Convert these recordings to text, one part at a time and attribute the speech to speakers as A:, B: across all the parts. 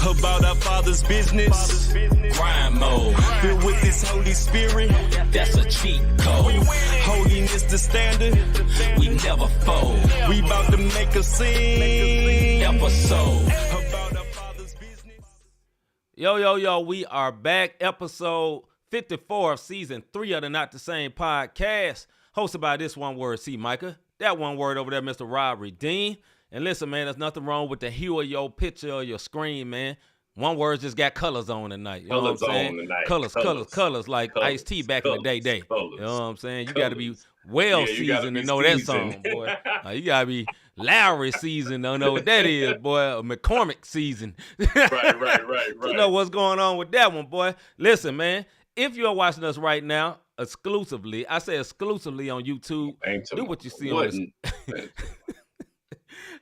A: about our Father's business. Grind mode, filled with His Holy Spirit. That's a cheat code. Holiness the standard. We never fold. We about to make a scene episode about our Father's business.
B: Yo, we are back. Episode 54 of season 3 of the Not the Same Podcast. Hosted by this one word, C-Micah. That one word over there, Mr. Rob Redeem. And listen, man, there's nothing wrong with the hue of your picture or your screen, man. One word just got colors on tonight. You know what I'm saying? Colors like Ice-T back in the day. You know what I'm saying? You got to be seasoned to know that song, boy. You got to be Lowry seasoned to know what that is, boy. Or McCormick season.
C: Right.
B: You know what's going on with that one, boy. Listen, man, if you're watching us right now, exclusively, I say exclusively on YouTube, do what you see on the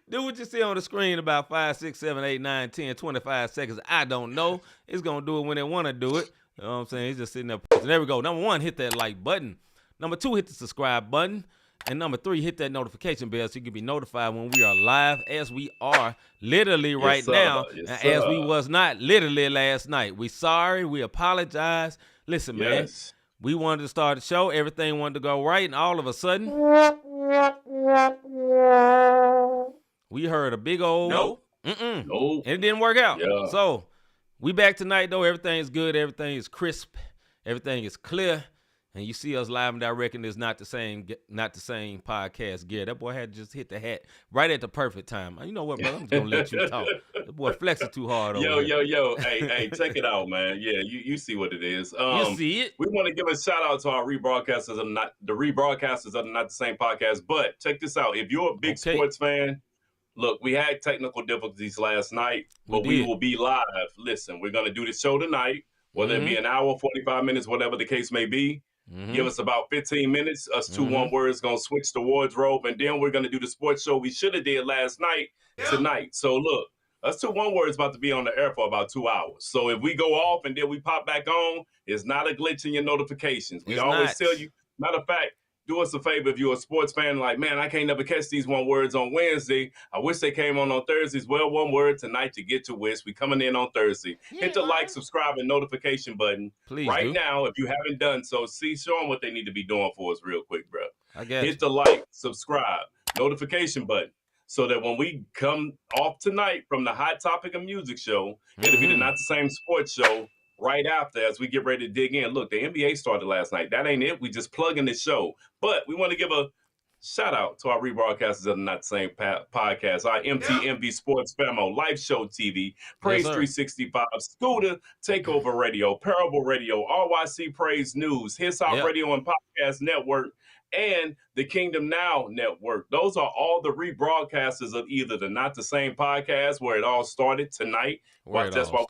B: do what you see on the screen about 5, 6, 7, 8, 9, 10, 25 seconds. I don't know. It's going to do it when they want to do it. You know what I'm saying? He's just sitting there. There we go. Number 1, hit that like button. Number 2, hit the subscribe button. And number 3, hit that notification bell so you can be notified when we are live, as we are literally right now, as we was not literally last night. We sorry. We apologize. Listen, man, we wanted to start the show. Everything wanted to go right, and all of a sudden, we heard a big old
C: no.
B: And it didn't work out.
C: Yeah.
B: So we back tonight, though. Everything's good. Everything is crisp. Everything is clear. And you see us live and direct, and it's not the same podcast gear. That boy had to just hit the hat right at the perfect time. You know what, brother? I'm just going to let you talk. The boy flexing too hard over here.
C: Yo. Hey, check it out, man. Yeah, you see what it is.
B: You see it?
C: We want to give a shout out to our rebroadcasters of the Not the Same Podcast. But check this out. If you're a big sports fan, look, we had technical difficulties last night, but we will be live. Listen, we're going to do the show tonight, whether it be an hour, 45 minutes, whatever the case may be. Give us about 15 minutes. Us two one words going to switch the wardrobe, and then we're going to do the sports show we should have did last night tonight. So look, us two one words about to be on the air for about 2 hours. So if we go off and then we pop back on, it's not a glitch in your notifications. We always tell you. Matter of fact, do us a favor if you're a sports fan, like, man, I can't never catch these one words on Wednesday. I wish they came on Thursdays. Well, one word tonight to get your wish. We coming in on Thursday. Hit the like, subscribe, and notification button.
B: Please
C: right now, if you haven't done so. Show them what they need to be doing for us real quick, bro.
B: Hit
C: the like, subscribe, notification button, so that when we come off tonight from the Hot Topic of Music show, it'll be the Not the Same Sports show right after, as we get ready to dig in. Look, the NBA started last night. That ain't it. We just plugging the show. But we want to give a shout out to our rebroadcasters of the Not the Same Podcast, our MTMV Sports Famo, Life Show TV, Praise 365, Scooter, Takeover Radio, Parable Radio, RYC Praise News, His House Radio and Podcast Network, and the Kingdom Now Network. Those are all the rebroadcasters of either the Not the Same Podcast, where it all started tonight. That's why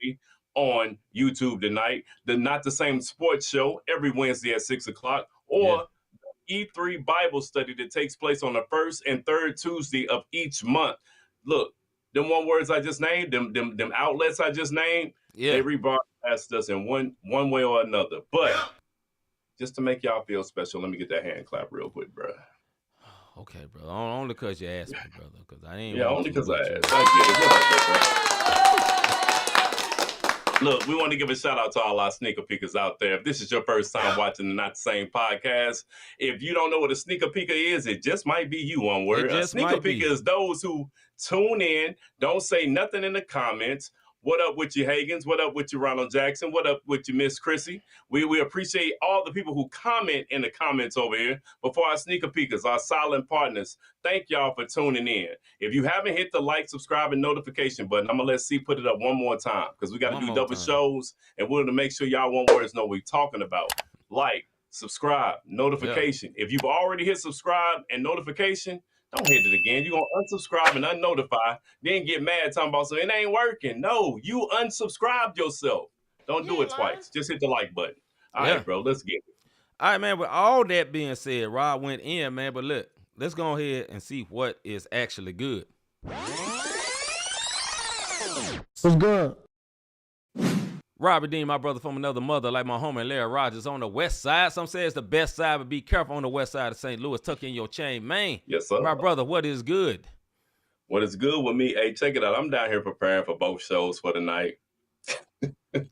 C: we on YouTube tonight, the Not the Same Sports Show every Wednesday at 6 o'clock, or E3 Bible study that takes place on the first and third Tuesday of each month. Look, them one words I just named, them outlets I just named, they rebroadcast us in one way or another. But just to make y'all feel special, let me get that hand clap real quick, bro.
B: Okay, bro. Only because you asked me, brother. Because I ain't.
C: Yeah, only because I asked. I get it. Look, we want to give a shout out to all our sneaker peekers out there. If this is your first time watching the Not the Same Podcast, if you don't know what a sneaker peeker is, it just might be you, one word. A sneaker peeker is those who tune in, don't say nothing in the comments. What up with you, Hagens? What up with you, Ronald Jackson? What up with you, Miss Chrissy? We appreciate all the people who comment in the comments over here. But for our sneaker peekers, our silent partners, thank y'all for tuning in. If you haven't hit the like, subscribe, and notification button, I'm going to let C put it up one more time, because we got to do double shows, and we're going to make sure y'all one words know what we're talking about. Like, subscribe, notification. If you've already hit subscribe and notification, don't hit it again. You're going to unsubscribe and unnotify, then get mad talking about, so it ain't working. No, you unsubscribed yourself. Don't do it twice. Just hit the like button. All right, bro, let's get it.
B: All right, man, with all that being said, Rob went in, man, but look, let's go ahead and see what is actually good.
D: What's good?
B: Rob Redeem, my brother from another mother, like my homie Larry Rogers on the west side. Some say it's the best side, but be careful on the west side of St. Louis. Tuck in your chain, man.
C: Yes, sir.
B: My brother, what is good?
C: What is good with me? Hey, check it out. I'm down here preparing for both shows for the night.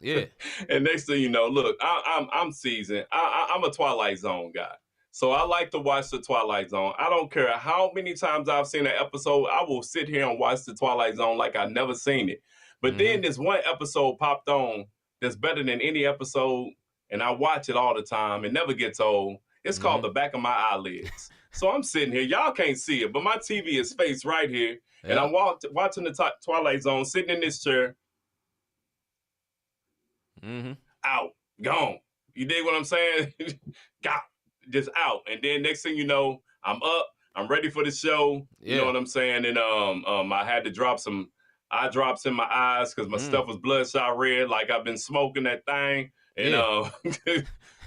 B: Yeah.
C: And next thing you know, look, I'm seasoned. I'm a Twilight Zone guy. So I like to watch the Twilight Zone. I don't care how many times I've seen an episode. I will sit here and watch the Twilight Zone like I've never seen it. But then this one episode popped on that's better than any episode, and I watch it all the time. It never gets old. It's called The Back of My Eyelids. So I'm sitting here. Y'all can't see it, but my TV is faced right here. Yeah. And I'm watching the Twilight Zone, sitting in this chair. Out. Gone. You dig what I'm saying? Got. Just out. And then next thing you know, I'm up. I'm ready for the show. You know what I'm saying? And I had to drop some eye drops in my eyes because my stuff was bloodshot red, like I've been smoking that thing. And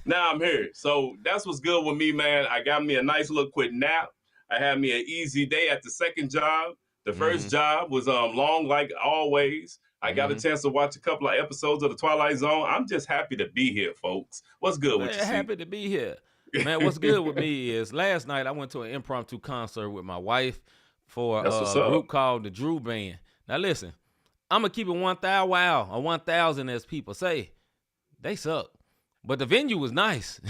C: now I'm here. So that's what's good with me, man. I got me a nice little quick nap. I had me an easy day at the second job. The first job was long like always. I got a chance to watch a couple of episodes of the Twilight Zone. I'm just happy to be here, folks. What's good with you?
B: Happy to be here. Man, what's good with me is last night I went to an impromptu concert with my wife for a group called the Drew Band. Now listen, I'm going to keep it 1,000 wow, or 1,000 as people say. They suck. But the venue was nice.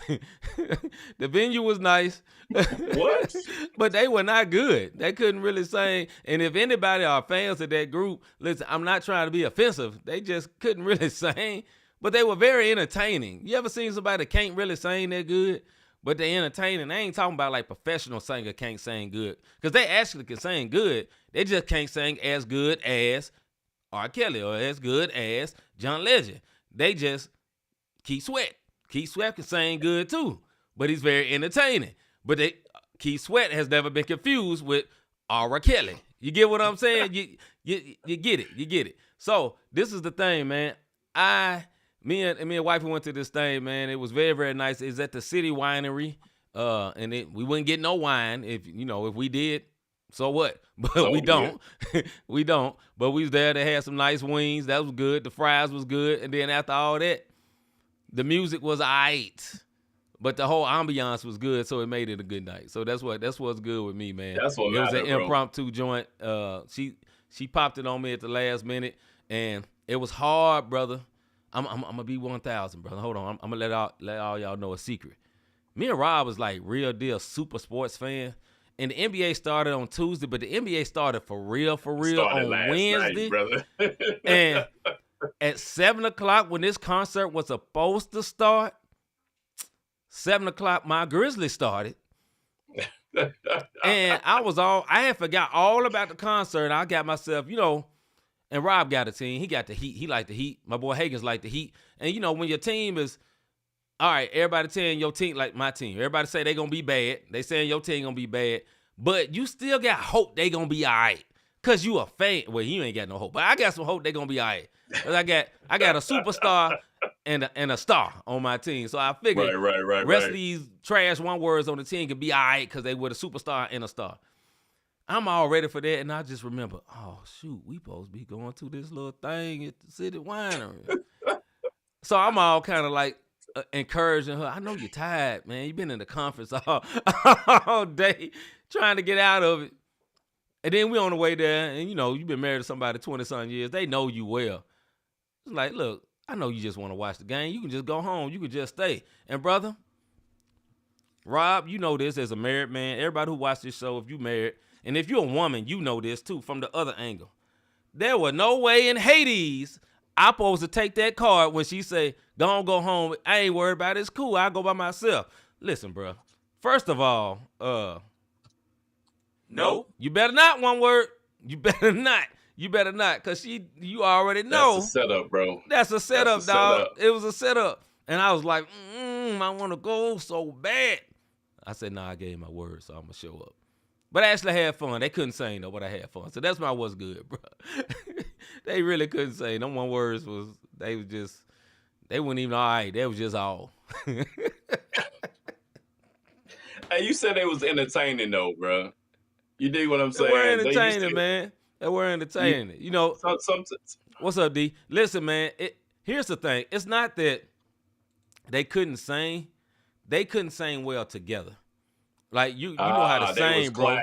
B: The venue was nice.
C: What?
B: But they were not good. They couldn't really sing. And if anybody are fans of that group, listen, I'm not trying to be offensive. They just couldn't really sing. But they were very entertaining. You ever seen somebody that can't really sing that good? But they entertaining. I ain't talking about like professional singer can't sing good. Because they actually can sing good. They just can't sing as good as R. Kelly or as good as John Legend. They just Keith Sweat. Keith Sweat can sing good too. But he's very entertaining. But Keith Sweat has never been confused with R. Kelly. You get what I'm saying? You get it. You get it. So this is the thing, man. Me and wife went to this thing, man. It was very, very nice. It's at the City Winery, and we wouldn't get no wine if we did. So what? But we don't. We don't. But we was there. They had some nice wings. That was good. The fries was good. And then after all that, the music was aight. But the whole ambiance was good, so it made it a good night. So that's what's good with me, man.
C: That's what
B: it was
C: matters,
B: an impromptu joint. She popped it on me at the last minute, and it was hard, brother. I'm gonna be 1,000, brother. Hold on. I'm gonna let all y'all know a secret. Me and Rob was like real deal super sports fan. And the NBA started on Tuesday, but the NBA started for real on Wednesday.
C: Night, brother.
B: And at 7:00 when this concert was supposed to start, 7:00 my Grizzlies started. And I had forgot all about the concert. I got myself, and Rob got a team. He got the Heat. He liked the Heat. My boy Hagen's like the Heat. And, when your team is, all right, everybody saying your team like my team. Everybody say they going to be bad. They saying your team going to be bad. But you still got hope they going to be all right. Because you a fan. Well, you ain't got no hope. But I got some hope they going to be all right. Because I got a superstar and a star on my team. So I figured
C: right.
B: rest of these trash one words on the team could be all right because they were a superstar and a star. I'm all ready for that, and I just remember, oh, shoot, we supposed to be going to this little thing at the City Winery. So I'm all kind of like encouraging her. I know you're tired, man. You've been in the conference all day trying to get out of it. And then we on the way there, and, you've been married to somebody 20-something years. They know you well. It's like, look, I know you just want to watch the game. You can just go home. You can just stay. And, brother, Rob, you know this as a married man. Everybody who watched this show, if you married, and if you're a woman, you know this too from the other angle. There was no way in Hades I'm supposed to take that card when she say, go home. I ain't worried about it. It's cool. I'll go by myself. Listen, bro. First of all, no. You better not, one word. You better not. Because you already know.
C: That's a setup, bro.
B: That's a setup, dog. It was a setup. And I was like, I want to go so bad. I said, I gave my word, so I'm going to show up. But I actually had fun. They couldn't sing, though, but I had fun. So that's my what's good, bro. They really couldn't sing. Them one words they weren't even all right. They was just all.
C: Hey, you said they was entertaining, though, bro. You dig what I'm saying?
B: They were entertaining, man. They were entertaining. What's up, D? Listen, man, here's the thing. It's not that they couldn't sing. They couldn't sing well together. Like, you know how to sing, bro.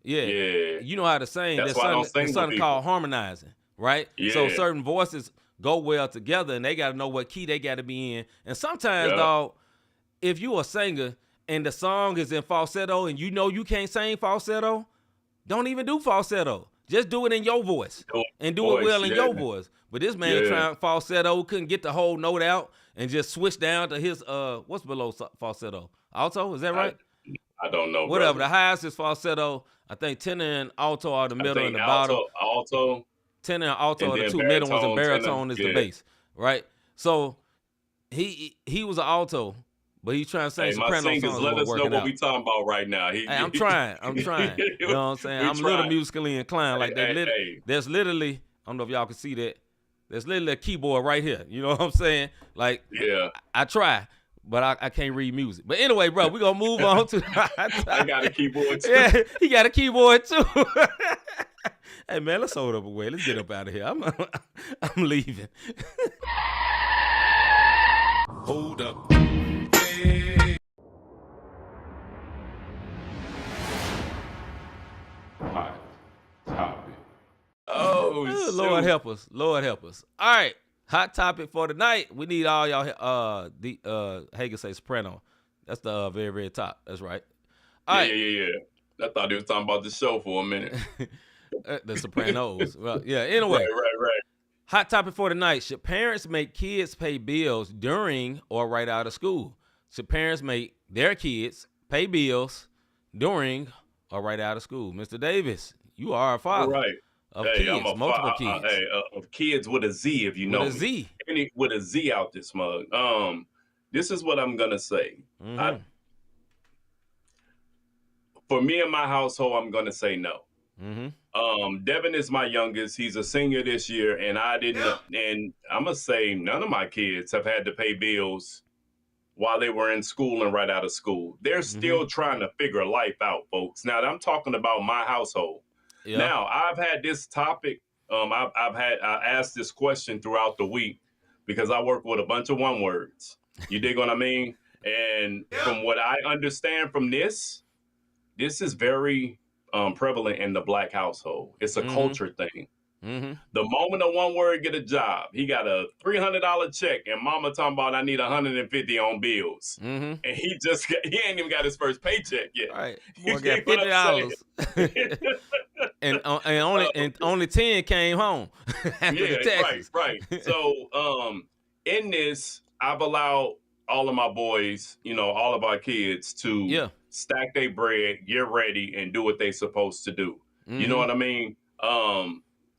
B: Yeah. You know how to sing.
C: That's
B: There's
C: why I don't sing with
B: something
C: people.
B: called harmonizing, right?
C: Yeah.
B: So certain voices go well together, and they got to know what key they got to be in. And sometimes, dog, if you a singer and the song is in falsetto and you know you can't sing falsetto, don't even do falsetto. Just do it in your voice and do it well in your voice. But this man trying falsetto, couldn't get the whole note out and just switch down to his, what's below falsetto? Alto, is that right?
C: I don't know.
B: Whatever.
C: Brother.
B: The highest is falsetto. I think tenor and alto are the middle and the bottom.
C: Alto.
B: Tenor and alto are the two middle ones, and baritone is the bass, right? So he was an alto, but he's trying to sing soprano songs.
C: My singers, let us know what we talking about right now.
B: I'm trying. You know what I'm saying? I'm a little musically inclined. Like there's literally, I don't know if y'all can see that. There's literally a keyboard right here. You know what I'm saying? Like, I try, but I can't read music. But anyway, bro, we're going to move on to
C: I got a keyboard too.
B: Yeah, he got a keyboard too. Hey, man, let's hold up a way. Let's get up out of here. I'm leaving.
A: Hold up. Hey. Hot topic.
C: Oh,
B: Lord help us. Lord help us. All right. Hot topic for tonight. We need all y'all Hagen say soprano. That's the very, very top. That's right. All right.
C: Yeah. I thought he was talking about the show for a minute.
B: The Sopranos. Well, yeah, anyway.
C: Right.
B: Hot topic for tonight. Should parents make kids pay bills during or right out of school? Should parents make their kids pay bills during or right out of school? Mr. Davis, you are a father.
C: Right.
B: Of kids, multiple kids.
C: Of kids with a Z, if you know.
B: With a Z.
C: With a Z out this mug. This is what I'm going to say.
B: Mm-hmm.
C: For me and my household, I'm going to say no.
B: Mm-hmm.
C: Devin is my youngest. He's a senior this year, and I didn't. And I'm going to say none of my kids have had to pay bills while they were in school and right out of school. They're still trying to figure life out, folks. Now, I'm talking about my household. Yeah. Now, I've had this topic. I asked this question throughout the week because I work with a bunch of one words. You dig what I mean? And from what I understand from this is very prevalent in the Black household. It's a culture thing.
B: Mm-hmm.
C: The moment a one word get a job, he got a $300 check, and mama talking about I need $150 on bills, and he ain't even got his first paycheck yet.
B: Right, boy got $50, and only 10 came home.
C: Right. So, in this, I've allowed all of my boys, all of our kids to stack their bread, get ready, and do what they supposed to do. You know what I mean?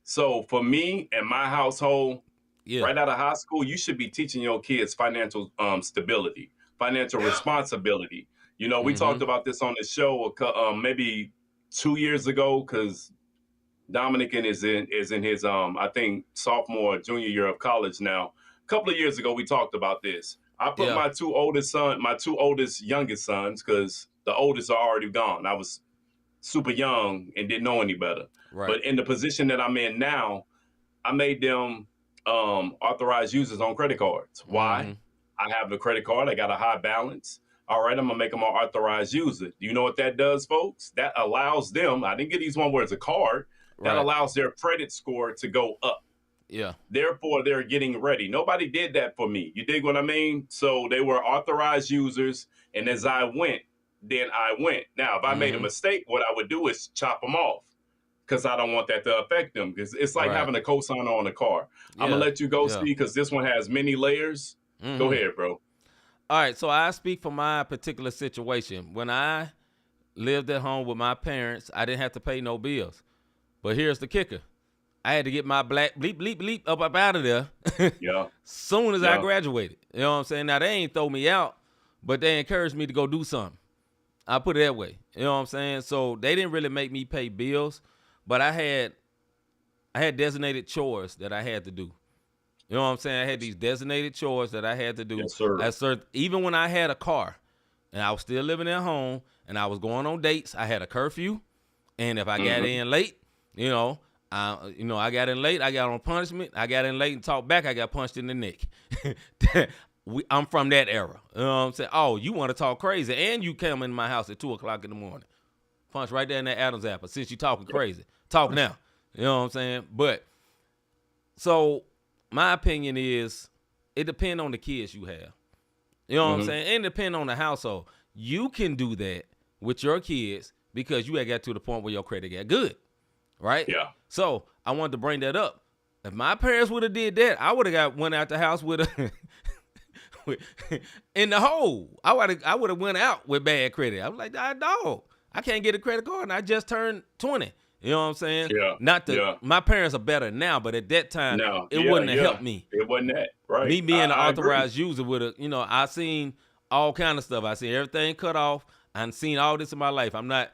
C: So for me and my household, right out of high school, you should be teaching your kids financial stability, financial responsibility. We talked about this on the show maybe 2 years ago because Dominican is in his I think sophomore, junior year of college now. A couple of years ago, we talked about this. I put my two oldest youngest sons, because the oldest are already gone. I was super young and didn't know any better. Right. But in the position that I'm in now, I made them authorized users on credit cards. Why? I have the credit card. I got a high balance. All right, I'm going to make them an authorized user. You know what that does, folks? That allows them, I didn't get these one words, a card, that allows their credit score to go up.
B: Yeah.
C: Therefore, they're getting ready. Nobody did that for me. You dig what I mean? So they were authorized users, and as I went, then I went. Now, if I made a mistake, what I would do is chop them off, because I don't want that to affect them. Because it's like having a cosigner on a car. I'm going to let you go, Steve, because this one has many layers. Go ahead, bro.
B: All right, so I speak for my particular situation. When I lived at home with my parents, I didn't have to pay no bills. But here's the kicker. I had to get my black bleep up out of there soon as I graduated. You know what I'm saying? Now, they ain't throw me out, but they encouraged me to go do something. I put it that way. You know what I'm saying? So they didn't really make me pay bills, but I had designated chores that I had to do. You know what I'm saying? I had these designated chores that I had to do.
C: Yes, sir.
B: Even when I had a car and I was still living at home and I was going on dates, I had a curfew. And if I got in late, I got in late, I got on punishment. I got in late and talked back, I got punched in the neck. I'm from that era. You know what I'm saying? Oh, you want to talk crazy. And you come in my house at 2 o'clock in the morning. Punch right there in that Adam's apple. Since you talking crazy, talk now. You know what I'm saying? But so my opinion is, it depends on the kids you have. You know what I'm saying? And it depends on the household. You can do that with your kids because you had got to the point where your credit got good, right?
C: Yeah.
B: So I wanted to bring that up. If my parents would have did that, I would have went out the house with a in the hole. I would have went out with bad credit. I was like, dog, I can't get a credit card, and I just turned 20. You know what I'm saying?
C: Yeah.
B: My parents are better now, but at that time, it wouldn't have helped me.
C: It wasn't that, right?
B: Me being an authorized user would have, I seen all kind of stuff. I seen everything cut off. I've seen all this in my life. I'm not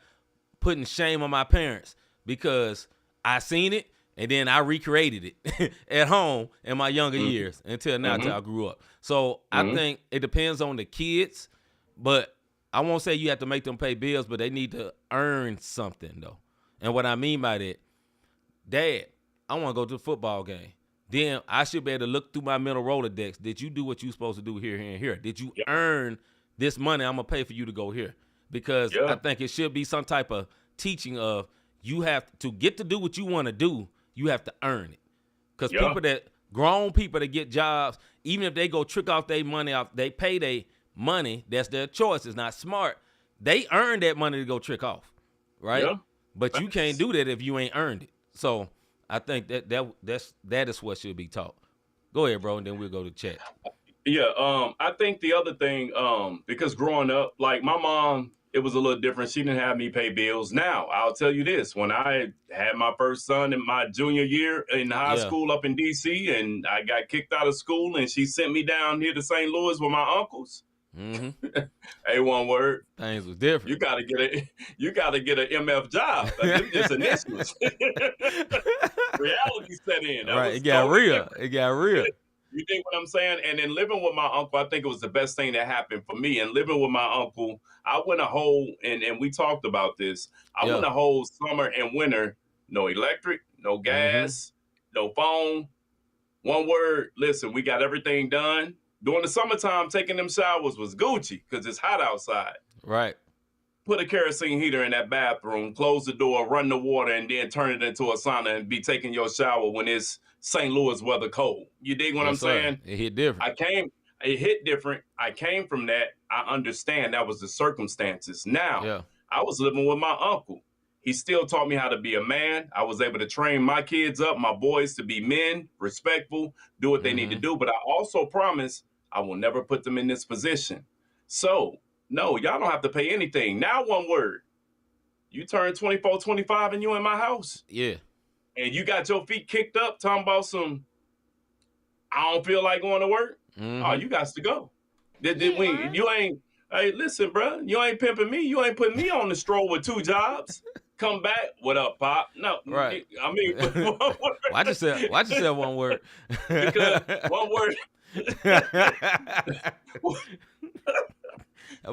B: putting shame on my parents because I seen it and then I recreated it at home in my younger years until now, until I grew up. So I think it depends on the kids, but I won't say you have to make them pay bills, but they need to earn something though. And what I mean by that, Dad, I want to go to the football game. Then I should be able to look through my mental Rolodex. Did you do what you supposed to do here, here, and here? Did you earn this money I'm going to pay for you to go here? Because I think it should be some type of teaching of you have to get to do what you want to do, you have to earn it. Because grown people that get jobs, even if they go trick off their money off, they pay their money, that's their choice. It's not smart. They earn that money to go trick off, right? Yeah. But you can't do that if you ain't earned it. So I think that is what should be taught. Go ahead, bro, and then we'll go to chat.
C: Yeah, I think the other thing, because growing up, like my mom, it was a little different. She didn't have me pay bills. Now, I'll tell you this. When I had my first son in my junior year in high school up in D.C., and I got kicked out of school, and she sent me down here to St. Louis with my uncles, Hey, one word.
B: Things was different.
C: You gotta get an MF job. Them just initials. Reality set in.
B: Right. It got real. It got real.
C: You think what I'm saying? And then living with my uncle, I think it was the best thing that happened for me. And living with my uncle, I went a whole, and we talked about this. I went a whole summer and winter, no electric, no gas, no phone. One word, listen, we got everything done. During the summertime, taking them showers was Gucci because it's hot outside.
B: Right.
C: Put a kerosene heater in that bathroom, close the door, run the water, and then turn it into a sauna and be taking your shower when it's St. Louis weather cold. You dig what I'm saying?
B: It hit different.
C: It hit different. I came from that. I understand that was the circumstances. Now, I was living with my uncle. He still taught me how to be a man. I was able to train my kids up, my boys, to be men, respectful, do what they need to do. But I also promise I will never put them in this position. So, no, y'all don't have to pay anything. Now, one word. You turn 24, 25 and you in my house.
B: Yeah. And
C: you got your feet kicked up talking about some, I don't feel like going to work. Oh, you got to go. You ain't, hey, listen, bro, you ain't pimping me. You ain't putting me on the stroll with 2 jobs. Come back. What up, Pop? No.
B: Right.
C: I mean, one word.
B: Why'd you say one word?
C: Because one word.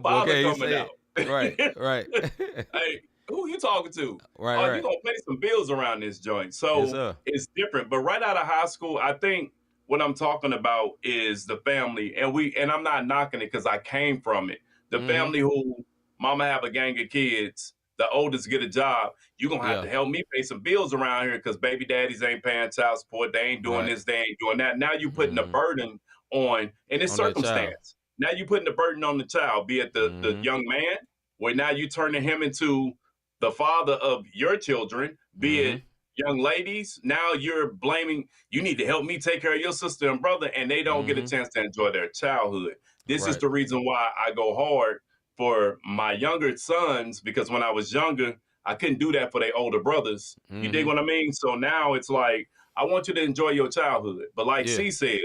C: Father coming out.
B: Right.
C: Hey, who you talking to?
B: Right.
C: You gonna pay some bills around this joint. So it's different. But right out of high school, I think what I'm talking about is the family. And I'm not knocking it because I came from it. The family who mama have a gang of kids, the oldest get a job, you're gonna have to help me pay some bills around here because baby daddies ain't paying child support, they ain't doing this, they ain't doing that. Now you putting a burden on, and it's circumstance. Now you putting the burden on the child, be it the young man, where now you turning him into the father of your children, be it young ladies. Now you're blaming, you need to help me take care of your sister and brother, and they don't get a chance to enjoy their childhood. This is the reason why I go hard for my younger sons, because when I was younger, I couldn't do that for their older brothers. You dig what I mean? So now it's like, I want you to enjoy your childhood. But like C said,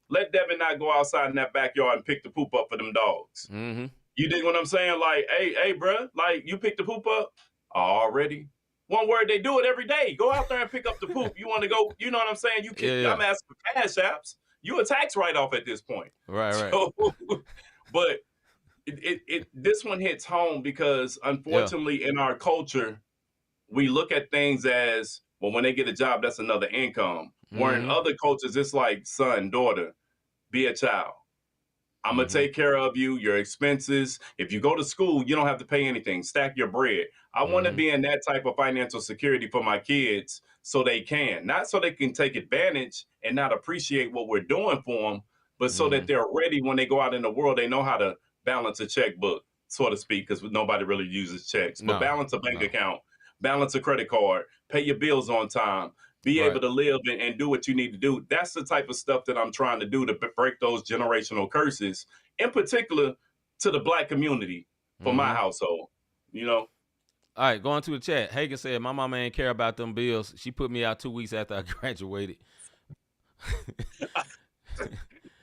C: let Devin not go outside in that backyard and pick the poop up for them dogs. You dig what I'm saying? Like, hey, bro, like you pick the poop up already. One word, they do it every day. Go out there and pick up the poop. You want to go, you know what I'm saying? I'm asking for cash apps. You a tax write-off at this point.
B: Right.
C: So, but this one hits home because unfortunately in our culture, we look at things as, well, when they get a job, that's another income. Where in other cultures, it's like son, daughter, be a child. I'm going to take care of you, your expenses. If you go to school, you don't have to pay anything. Stack your bread. I want to be in that type of financial security for my kids so they can. Not so they can take advantage and not appreciate what we're doing for them, but so that they're ready when they go out in the world. They know how to balance a checkbook, so to speak, because nobody really uses checks. But balance a bank account, balance a credit card, pay your bills on time. Be able to live and do what you need to do. That's the type of stuff that I'm trying to do to break those generational curses, in particular to the Black community for my household, you know?
B: All right, going to the chat. Hagen said, my mama ain't care about them bills. She put me out 2 weeks after I graduated.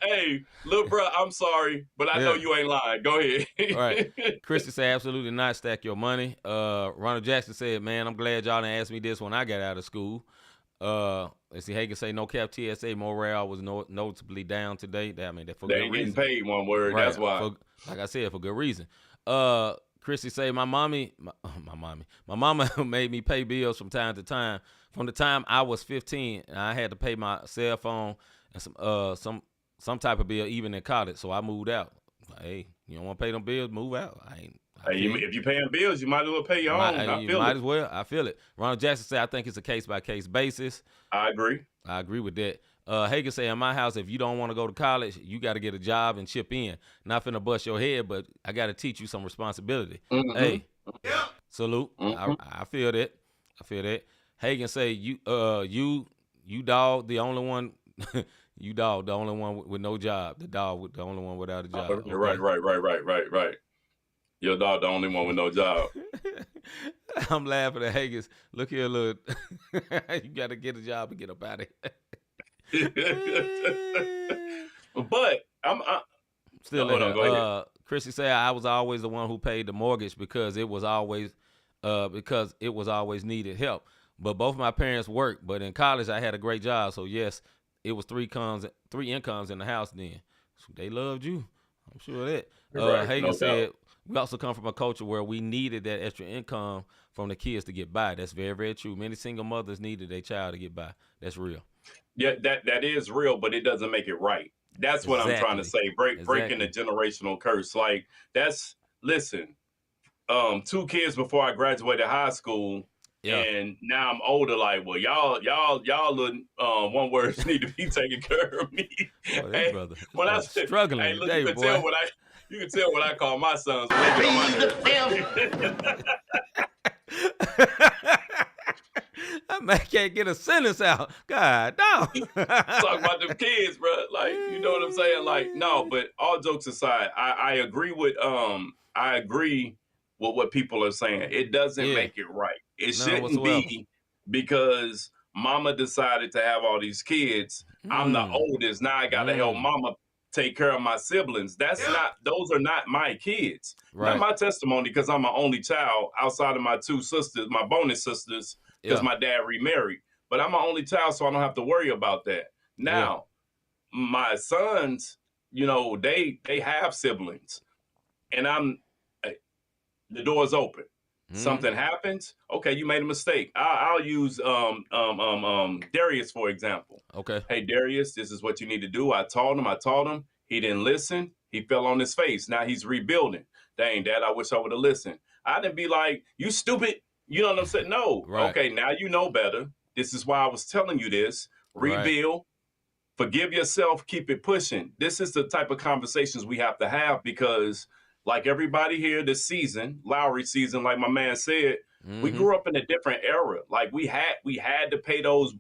C: Hey, little bro, I'm sorry, but I know you ain't lying. Go ahead.
B: All right. Christy said, absolutely not. Stack your money. Ronald Jackson said, man, I'm glad y'all didn't ask me this when I got out of school. Let's see, Hagen say, no cap TSA morale was noticeably down today. I mean, that for
C: they
B: good reason.
C: They ain't getting paid, one word. Right. That's why.
B: Like I said, for good reason. Christy say, my mama made me pay bills from time to time. From the time I was 15, and I had to pay my cell phone and some type of bill even in college. So I moved out. Hey, you don't want to pay them bills? Move out.
C: If you're paying bills, you might as well pay your own.
B: Might as well. I feel it. Ronald Jackson said, I think it's a case-by-case basis.
C: I agree.
B: I agree with that. Hagen say, in my house, if you don't want to go to college, you got to get a job and chip in. Not finna bust your head, but I got to teach you some responsibility. Hey, salute. I feel that. Hagen say, you dog, the only one. You dog, the only one with no job. The dog, the only one without a job. Okay?
C: Right. Your dog, the only one with no job.
B: I'm laughing at Hagen's. Look here, look. You got to get a job and get up out of here.
C: But I'm
B: still go ahead. Chrissy said I was always the one who paid the mortgage because it was always needed help. But both my parents worked. But in college, I had a great job. So yes, it was three incomes in the house then. So they loved you. I'm sure of that. Hagen said, we also come from a culture where we needed that extra income from the kids to get by. That's very, very true. Many single mothers needed their child to get by. That's real.
C: Yeah, that is real, but it doesn't make it right. That's what I'm trying to say. Breaking the generational curse. Like, listen, 2 kids before I graduated high school. Yeah. And now I'm older, like, well, y'all one words need to be taking care of me.
B: Oh, hey, brother. When I struggling, hey, look, today,
C: you can tell what I call my sons.
B: That man can't get a sentence out. God, no.
C: Talk about them kids, bro. Like, you know what I'm saying? Like, no, but all jokes aside, I agree with what people are saying. It doesn't make it right. It shouldn't be because mama decided to have all these kids. I'm the oldest. Now I got to help mama take care of my siblings. Those are not my kids. Right. Not my testimony because I'm an only child outside of my 2 sisters, my bonus sisters, because my dad remarried. But I'm an only child, so I don't have to worry about that. Now, my sons, you know, they have siblings. And the door's open. Something happens. Okay, you made a mistake. I'll use Darius, for example.
B: Okay.
C: Hey, Darius, this is what you need to do. I taught him. He didn't listen. He fell on his face. Now he's rebuilding. Dang, Dad, I wish I would have listened. I didn't be like, you stupid. You know what I'm saying? No. Right. Okay, now you know better. This is why I was telling you this. Rebuild. Forgive yourself. Keep it pushing. This is the type of conversations we have to have because like everybody here this season, Lowry season, like my man said, we grew up in a different era. Like we had to pay those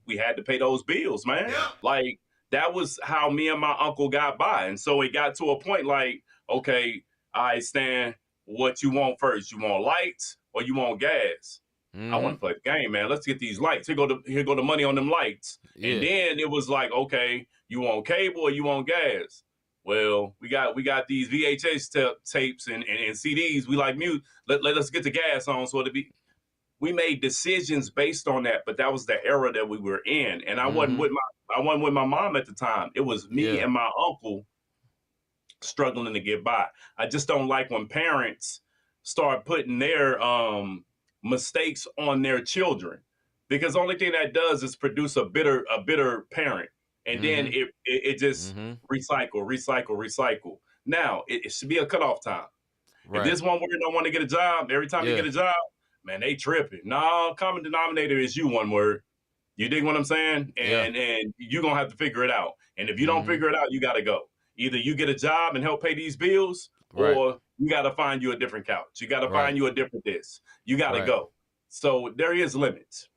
C: bills, man. Yeah. Like that was how me and my uncle got by. And so it got to a point like, okay, I stand what you want first. You want lights or you want gas? I want to play the game, man. Let's get these lights. Here go the money on them lights. Yeah. And then it was like, okay, you want cable or you want gas? Well, we got these VHS tapes and CDs. We like music. Let us get the gas on. So we made decisions based on that. But that was the era that we were in. And I wasn't with my mom at the time. It was me and my uncle struggling to get by. I just don't like when parents start putting their mistakes on their children, because the only thing that does is produce a bitter parent. And then it just recycle. Now, it should be a cutoff time.
B: Right.
C: If this one word don't want to get a job, every time you get a job, man, they tripping. No, common denominator is you one word. You dig what I'm saying? And you're going to have to figure it out. And if you don't figure it out, you got to go. Either you get a job and help pay these bills, or you got to find you a different couch. You got to find you a different this. You got to go. So there is limits.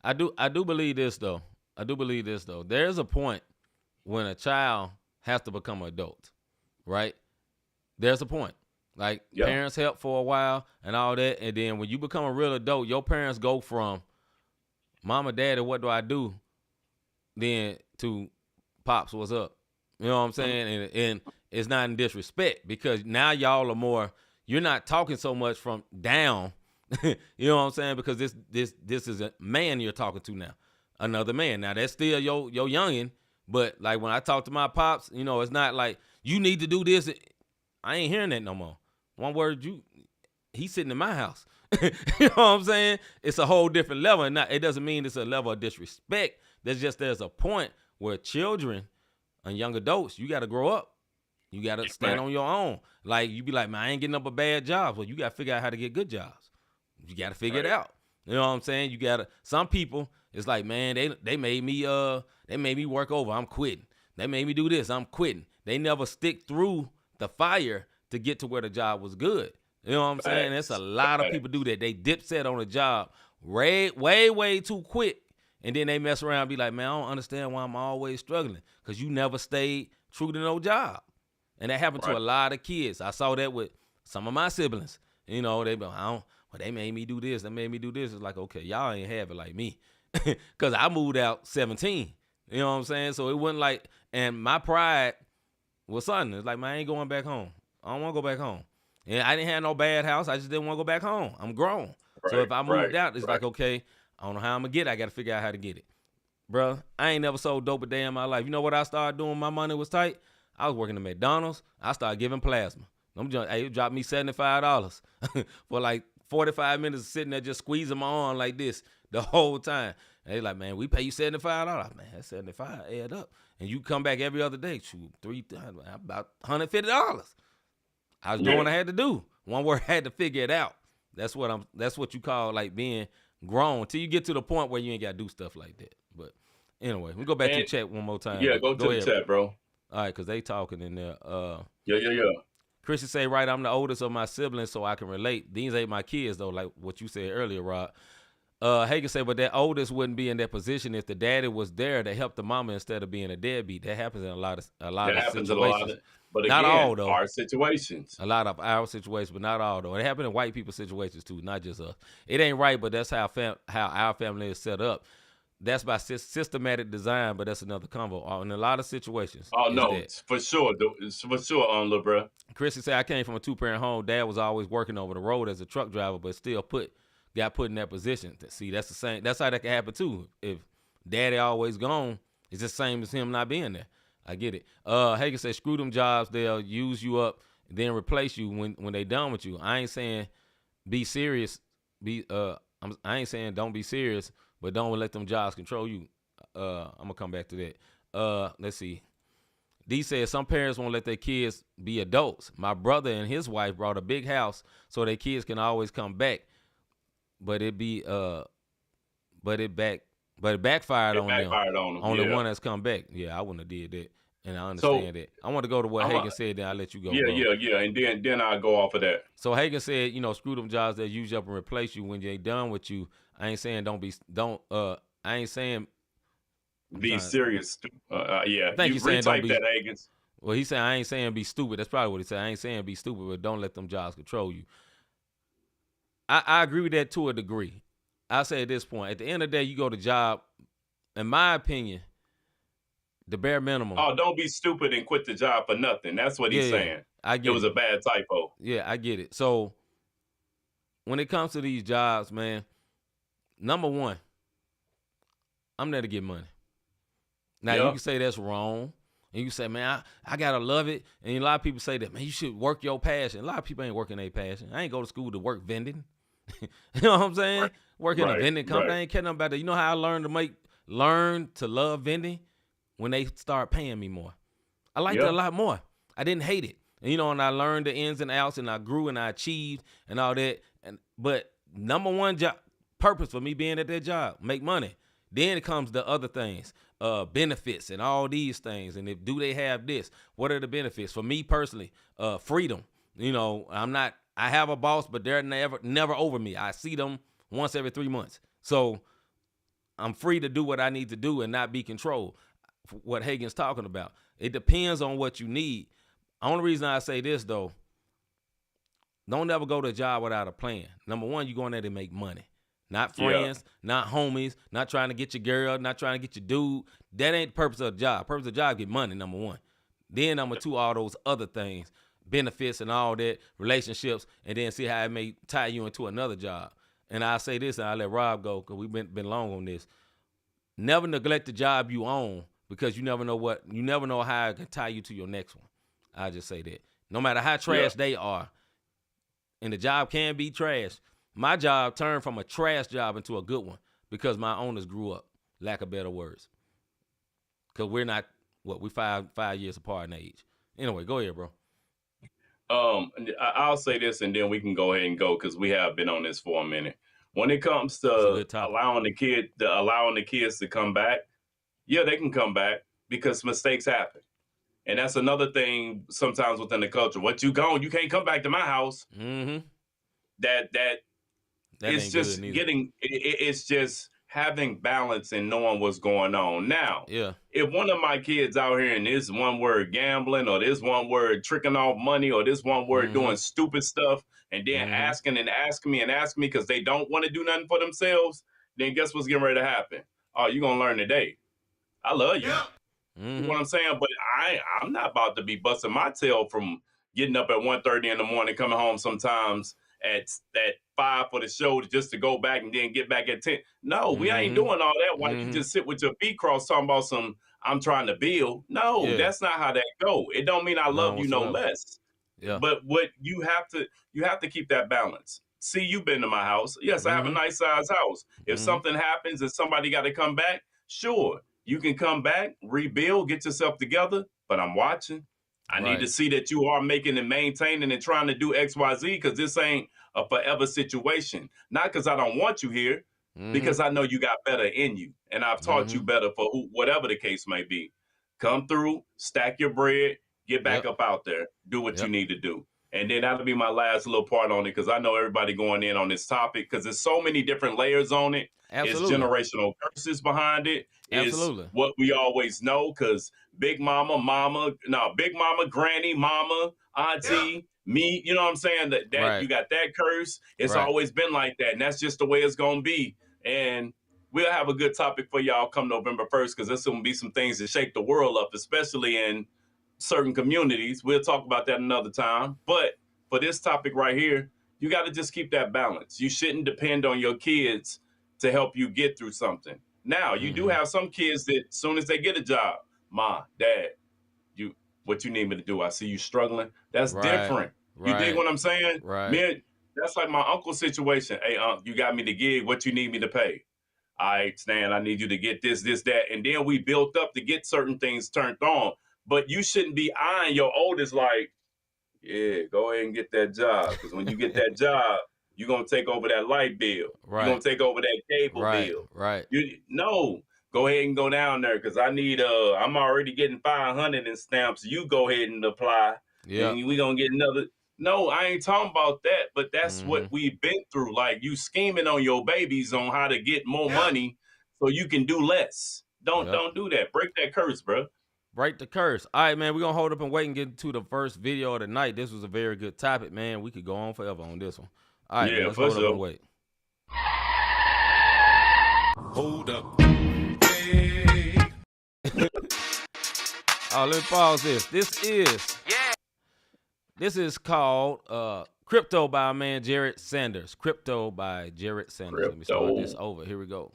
B: I do believe this, though. There's a point when a child has to become an adult, right? There's a point. Like, parents help for a while and all that, and then when you become a real adult, your parents go from mama, daddy, what do I do, then to pops, what's up? You know what I'm saying? And it's not in disrespect, because now y'all are more, you're not talking so much from down, you know what I'm saying? Because this is a man you're talking to now, another man. Now, that's still your youngin', but like when I talk to my pops, you know, it's not like, you need to do this. I ain't hearing that no more. One word, he's sitting in my house. You know what I'm saying? It's a whole different level. And it doesn't mean it's a level of disrespect. There's a point where children and young adults, you got to grow up. You got to stand on your own. Like, you be like, man, I ain't getting up a bad job. Well, you got to figure out how to get good jobs. You got to figure it out. You know what I'm saying? You got to, some people, it's like, man, they made me work over. I'm quitting. They made me do this. I'm quitting. They never stick through the fire to get to where the job was good. You know what I'm saying? That's a lot of people do that. They dip set on a job way too quick, and then they mess around and be like, man, I don't understand why I'm always struggling, because you never stayed true to no job. And that happened to a lot of kids. I saw that with some of my siblings. You know, they made me do this. They made me do this. It's like, okay, y'all ain't have it like me, because I moved out 17. You know what I'm saying? So it wasn't like, and my pride was something. It's like, man, I ain't going back home. I don't want to go back home. And I didn't have no bad house. I just didn't want to go back home. I'm grown. So if I moved out, it's like, okay, I don't know how I'm going to get it. I got to figure out how to get it. Bro, I ain't never sold dope a day in my life. You know what I started doing when my money was tight? I was working at McDonald's. I started giving plasma. It dropped me $75 for like 45 minutes of sitting there just squeezing my arm like this the whole time. And they like, man, we pay you $75. Man, that 75 add up. And you come back every other day, about $150. I was doing what I had to do. One word, I had to figure it out. That's what you call like being grown, till you get to the point where you ain't got to do stuff like that. But anyway, we go back to the chat one more time.
C: Yeah, go to the chat, bro.
B: All right, because they talking in there.
C: Yeah.
B: Christian say, right, I'm the oldest of my siblings, so I can relate. These ain't my kids, though, like what you said earlier, Rod. Hagen said, but that oldest wouldn't be in that position if the daddy was there to help the mama instead of being a deadbeat. That happens in a lot of situations.
C: But
B: not
C: again,
B: all, though.
C: Our situations.
B: A lot of our situations, but not all, though. It happened in white people's situations, too, not just us. It ain't right, but that's how our family is set up. That's by systematic design, but that's another convo. In a lot of situations.
C: Oh, no, for sure. For sure, little bro.
B: Chrissy said, I came from a two-parent home. Dad was always working over the road as a truck driver, but still got put in that position. See, that's the same. That's how that can happen, too. If daddy always gone, it's the same as him not being there. I get it. Hagen said, screw them jobs. They'll use you up, then replace you when they done with you. I ain't saying be serious. I ain't saying don't be serious, but don't let them jobs control you. I'm going to come back to that. Let's see. D said, some parents won't let their kids be adults. My brother and his wife brought a big house so their kids can always come back. But it backfired on them. On the one that's come back. Yeah, I wouldn't have did that. And I understand that. I want to go to what Hagen said, then I'll let you go.
C: Yeah. And then I'll go off of that.
B: So Hagen said, screw them jobs that use you up and replace you when they're done with you. I ain't saying I ain't saying
C: be serious. Yeah.
B: I think he's saying
C: don't be that, Hagen.
B: Well, he said, I ain't saying be stupid. That's probably what he said. I ain't saying be stupid, but don't let them jobs control you. I agree with that to a degree. I say at this point, at the end of the day, you go to job, in my opinion, the bare minimum.
C: Oh, don't be stupid and quit the job for nothing. That's what he's saying.
B: I get it.
C: It was a bad typo.
B: Yeah, I get it. So when it comes to these jobs, man, number one, I'm there to get money. Now, you can say that's wrong. And you say, man, I got to love it. And a lot of people say that, man, you should work your passion. A lot of people ain't working their passion. I ain't go to school to work vending. You know what I'm saying? Working a vending company. I ain't care nothing about that. You know how I learned to love vending? When they start paying me more. I liked it a lot more. I didn't hate it. And I learned the ins and outs, and I grew and I achieved and all that. But number one job purpose for me being at that job, make money. Then it comes the other things, benefits and all these things. And do they have this? What are the benefits? For me personally, freedom. I have a boss, but they're never over me. I see them once every 3 months. So I'm free to do what I need to do and not be controlled. What Hagen's talking about. It depends on what you need. Only reason I say this, though, don't ever go to a job without a plan. Number one, you're going there to make money. Not friends, not homies, not trying to get your girl, not trying to get your dude. That ain't the purpose of the job. The purpose of the job, get money, number one. Then number two, all those other things, benefits and all that, relationships, and then see how it may tie you into another job. And I'll say this, and I'll let Rob go because we've been long on this. Never neglect the job you own because you never know how it can tie you to your next one. I'll just say that. No matter how trash they are, and the job can be trash, my job turned from a trash job into a good one because my owners grew up, lack of better words. Because we're not, we 5 years apart in age. Anyway, go ahead, bro.
C: I'll say this and then we can go ahead and go because we have been on this for a minute. When it comes to allowing the kids to come back, yeah, they can come back because mistakes happen. And that's another thing sometimes within the culture. You can't come back to my house.
B: Mm-hmm.
C: That it's just it's just having balance and knowing what's going on. Now, if one of my kids out here and this one word gambling or this one word tricking off money or this one word doing stupid stuff and then asking me because they don't want to do nothing for themselves, then guess what's getting ready to happen? Oh, you're going to learn today. I love you. Yeah. You know what I'm saying? But I'm not about to be busting my tail from getting up at 1:30 in the morning, coming home sometimes at 5 for the show just to go back and then get back at 10. No, we ain't doing all that. Why you just sit with your feet crossed talking about I'm trying to build? No, that's not how that go. It don't mean I love you no less. Yeah. But what you have to keep that balance. See, you've been to my house. Yes, I have a nice size house. If something happens and somebody got to come back, sure. You can come back, rebuild, get yourself together, but I'm watching. I need to see that you are making and maintaining and trying to do X, Y, Z because this ain't a forever situation. Not because I don't want you here, because I know you got better in you. And I've taught you better for whatever the case may be. Come through, stack your bread, get back up out there, do what you need to do. And then that'll be my last little part on it because I know everybody going in on this topic because there's so many different layers on it. Absolutely. It's generational curses behind it. Absolutely. It's what we always know because big mama, granny, mama, auntie, me, you know what I'm saying? That you got that curse. It's always been like that. And that's just the way it's going to be. And we'll have a good topic for y'all come November 1st because there's going to be some things that shake the world up, especially in certain communities. We'll talk about that another time. But for this topic right here, you got to just keep that balance. You shouldn't depend on your kids to help you get through something. Now, you do have some kids that as soon as they get a job, Ma, Dad, what you need me to do? I see you struggling. That's different. You dig what I'm saying?
B: Right.
C: Man, that's like my uncle's situation. Hey, you got me the gig. What you need me to pay? All right, Stan, I need you to get this, that. And then we built up to get certain things turned on. But you shouldn't be eyeing your oldest like, yeah, go ahead and get that job. Because when you get that job, you're going to take over that light bill. Right. You're going to take over that cable bill.
B: Right.
C: No, go ahead and go down there because I need, I'm already getting 500 in stamps. You go ahead and apply. Yeah. And we're going to get another. No, I ain't talking about that, but that's what we've been through. Like you scheming on your babies on how to get more money so you can do less. Don't do that. Break that curse, bro.
B: Break the curse. All right, man, we're going to hold up and wait and get to the first video of the night. This was a very good topic, man. We could go on forever on this one. All right, man, let's hold up and wait.
A: Hold up. Hey.
B: Oh, let me pause this. This is called Crypto by our man Jared Sanders. Crypto by Jared Sanders. Let me start this over. Here we go.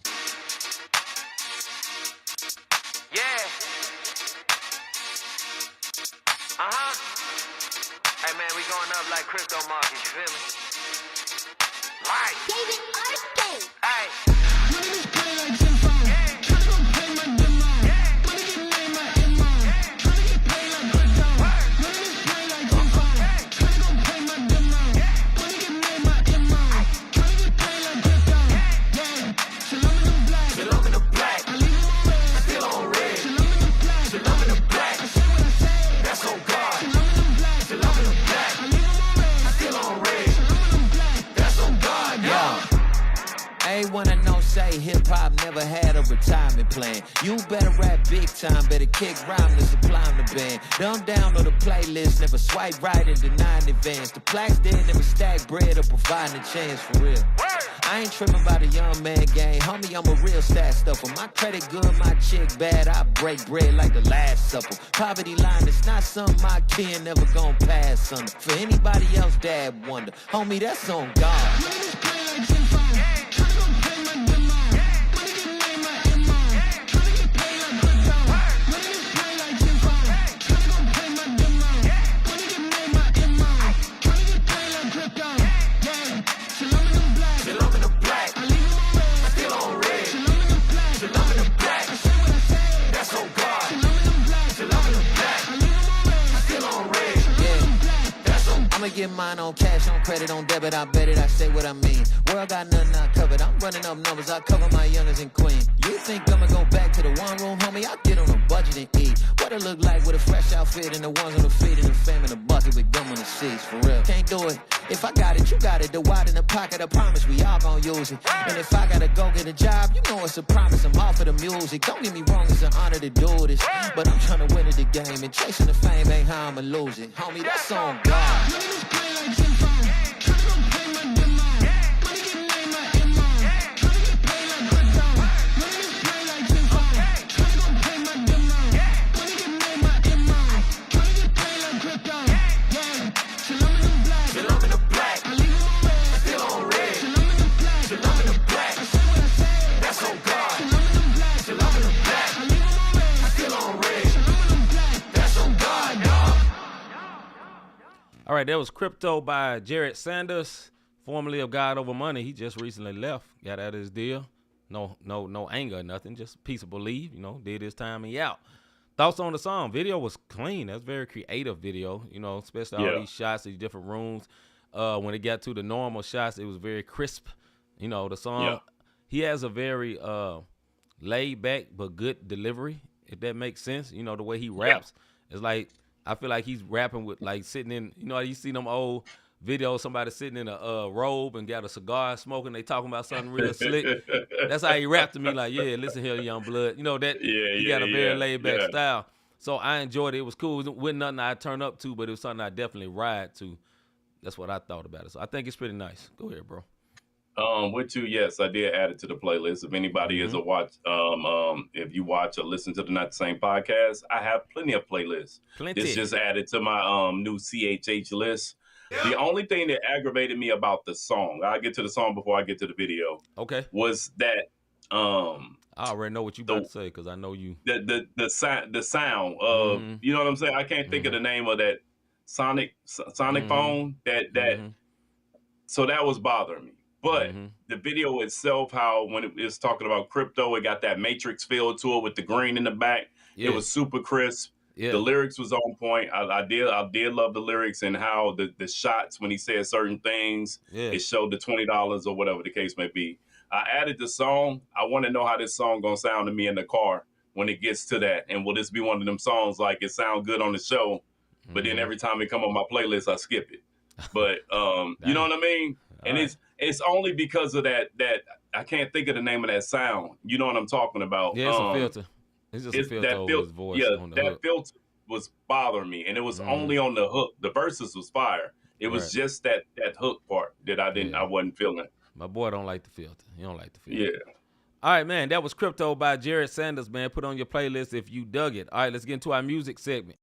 E: Hey man, we going up like crypto market, you feel me? Right. Hey.
F: say hip-hop never had a retirement plan. You better rap big time, better kick rhyme to supply the band. Dumb down on the playlist, never swipe right and deny in advance. The plaques dead, never stack bread or provide a chance for real. I ain't tripping about a young man gang, homie, I'm a real stat stuffer. My credit good, my chick bad, I break bread like the Last Supper. Poverty line, it's not something my kid never gon' pass under. For anybody else, dad wonder, homie, that's on God. Get mine on cash, on credit, on debit, I bet it, I say what I mean. World got nothing I covered, I'm running up numbers, I cover my youngers and queen. You think I'ma go back to the one room, homie? I get on a budget and eat. What it look like with a fresh outfit and the ones on the feet and the fam in the bucket with gum on the seats, for real. Can't do it. If I got it, you got it. The wide in the pocket, I promise we all gon' use it. And if I gotta go get a job, you know it's a promise, I'm off of the music. Don't get me wrong, it's an honor to do this. But I'm trying to win at the game, and chasing the fame ain't how I'ma lose it. Homie, that's on God.
B: All right, that was Crypto by Jared Sanders, formerly of God Over Money. He just recently left, got out of his deal. No anger or nothing, just peaceable leave, did his time and he out. Thoughts on the song? Video was clean. That's a very creative video, especially all these shots, these different rooms. When it got to the normal shots, it was very crisp. The song, he has a very laid back but good delivery, if that makes sense. The way he raps, it's like, I feel like he's rapping with like sitting in, you see them old videos, somebody sitting in a robe and got a cigar smoking, they talking about something real slick. That's how he rapped to me, like, yeah, listen here, young blood. He got a very laid back style. So I enjoyed it. It was cool. It wasn't nothing I turned up to, but it was something I definitely ride to. That's what I thought about it. So I think it's pretty nice. Go ahead, bro.
C: With you, yes, I did add it to the playlist. If anybody is a watch, if you watch or listen to the Not the Same podcast, I have plenty of playlists. It's just added to my new CHH list. The only thing that aggravated me about the song, I'll get to the song before I get to the video.
B: Okay.
C: Was that
B: I already know what you about to say because I know you.
C: The sound of you know what I'm saying. I can't think of the name of that sonic phone that. So that was bothering me. But the video itself, how when it was talking about crypto, it got that Matrix feel to it with the green in the back. Yeah. It was super crisp. Yeah. The lyrics was on point. I did love the lyrics and how the shots when he said certain things, it showed the $20 or whatever the case may be. I added the song. I want to know how this song gonna sound to me in the car when it gets to that. And will this be one of them songs like it sound good on the show, but then every time it come on my playlist, I skip it. But you know what I mean? And it's only because of that I can't think of the name of that sound. You know what I'm talking about?
B: Yeah, it's a filter. It's just a filter over his voice.
C: Yeah,
B: on the
C: that
B: hook.
C: filter was bothering me, and it was only on the hook. The verses was fire. It was just that hook part that I wasn't feeling.
B: My boy don't like the filter. He don't like the filter.
C: Yeah.
B: All right, man. That was Crypto by Jared Sanders, man. Put on your playlist if you dug it. All right, let's get into our music segment.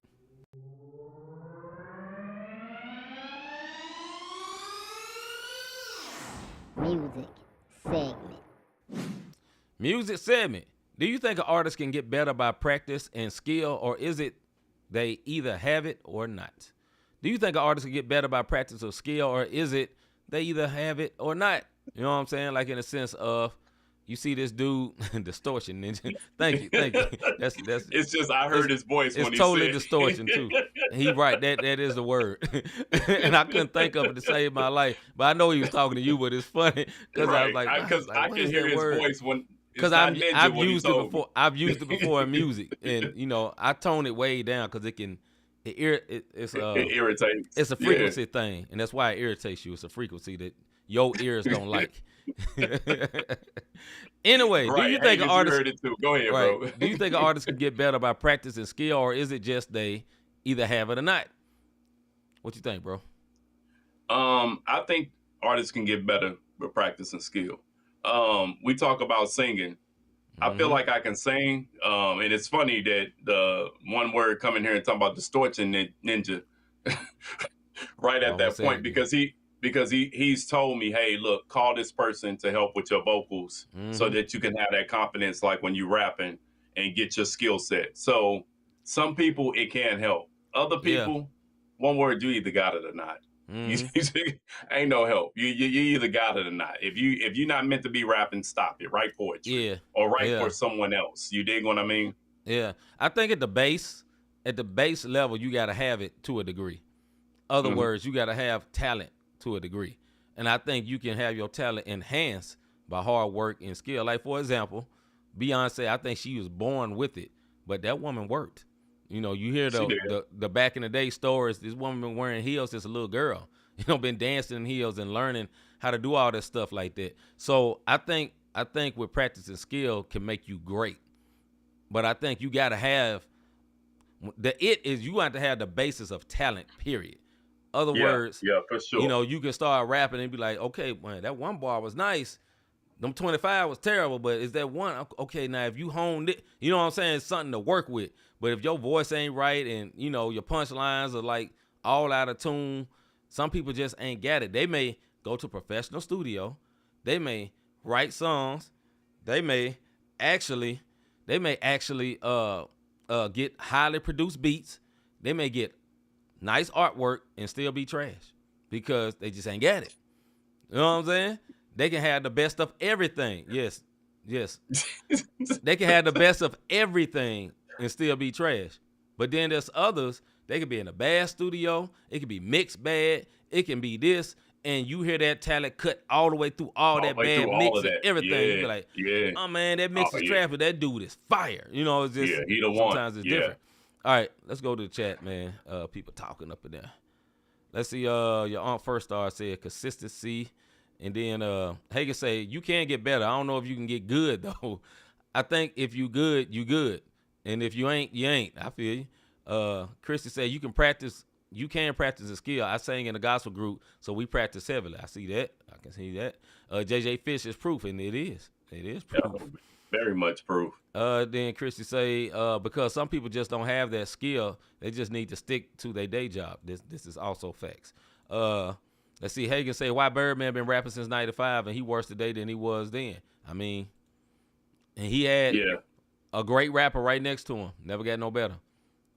G: Music segment.
B: Music segment. Do you think an artist can get better by practice and skill, or is it they either have it or not? Do you think an artist can get better by practice or skill, or is it they either have it or not? You know what I'm saying? Like in the sense of, you see this dude, distortion ninja. Thank you. That's.
C: It's just I heard his voice when he said.
B: It's totally distortion too. He right. That is the word, and I couldn't think of it to save my life. But I know he was talking to you. But it's funny because I was like,
C: because I can hear his voice when.
B: Because I've used it before. I've used it before in music, and I tone it way down because it irritates.
C: It irritates.
B: It's a frequency thing, and that's why it irritates you. It's a frequency that your ears don't like. Anyway,
C: right.
B: do you think an artist
C: heard it too. Go ahead,
B: right,
C: bro.
B: do you think an artist can get better by practicing skill, or is it just they either have it or not? What you think, bro?
C: I think artists can get better with practicing skill. We talk about singing. I feel like I can sing. And it's funny that the one word coming here and talking about distortion ninja right at that point, because he's told me, hey, look, call this person to help with your vocals so that you can have that confidence like when you rapping and get your skill set. So some people it can help. Other people, one word, you either got it or not. Ain't no help. You either got it or not. If you're not meant to be rapping, stop it. Write poetry. Or write for someone else. You dig what I mean?
B: Yeah. I think at the base level, you gotta have it to a degree. Other words, you gotta have talent to a degree. And I think you can have your talent enhanced by hard work and skill. Like, for example, Beyonce, I think she was born with it, but that woman worked. You know, you hear the back in the day stories. This woman been wearing heels since a little girl. Been dancing in heels and learning how to do all that stuff like that. So I think with practicing skill can make you great. But I think you got to have you have to have the basis of talent, period. Other words,
C: for sure.
B: You can start rapping and be like, okay, man, that one bar was nice. Them 25 was terrible, but is that one? Okay, now if you honed it, you know what I'm saying? It's something to work with. But if your voice ain't right and, your punchlines are like all out of tune, some people just ain't got it. They may go to a professional studio. They may write songs. They may actually get highly produced beats. They may get nice artwork and still be trash because they just ain't got it. You know what I'm saying? They can have the best of everything. Yes. They can have the best of everything and still be trash. But then there's others, they could be in a bad studio. It could be mixed bad. It can be this. And you hear that talent cut all the way through all that bad mix and everything. You be like, oh, man, that mix is trash, but that dude is fire. It's just,
C: he the one.
B: Sometimes it's different. All right, let's go to the chat, man. People talking up in there. Let's see. Your Aunt First Star said consistency. And then Hagen say, you can get better. I don't know if you can get good, though. I think if you good, you good. And if you ain't, you ain't. I feel you. Christy said, you can practice a skill. I sang in a gospel group, so we practice heavily. I see that. I can see that. JJ Fish is proof, and it is. It is proof.
C: Yeah, very much proof.
B: Then Christy say, because some people just don't have that skill, they just need to stick to their day job. This is also facts. Let's see. Hagen say, why Birdman been rapping since 95 and he worse today than he was then? I mean, and he had a great rapper right next to him. Never got no better.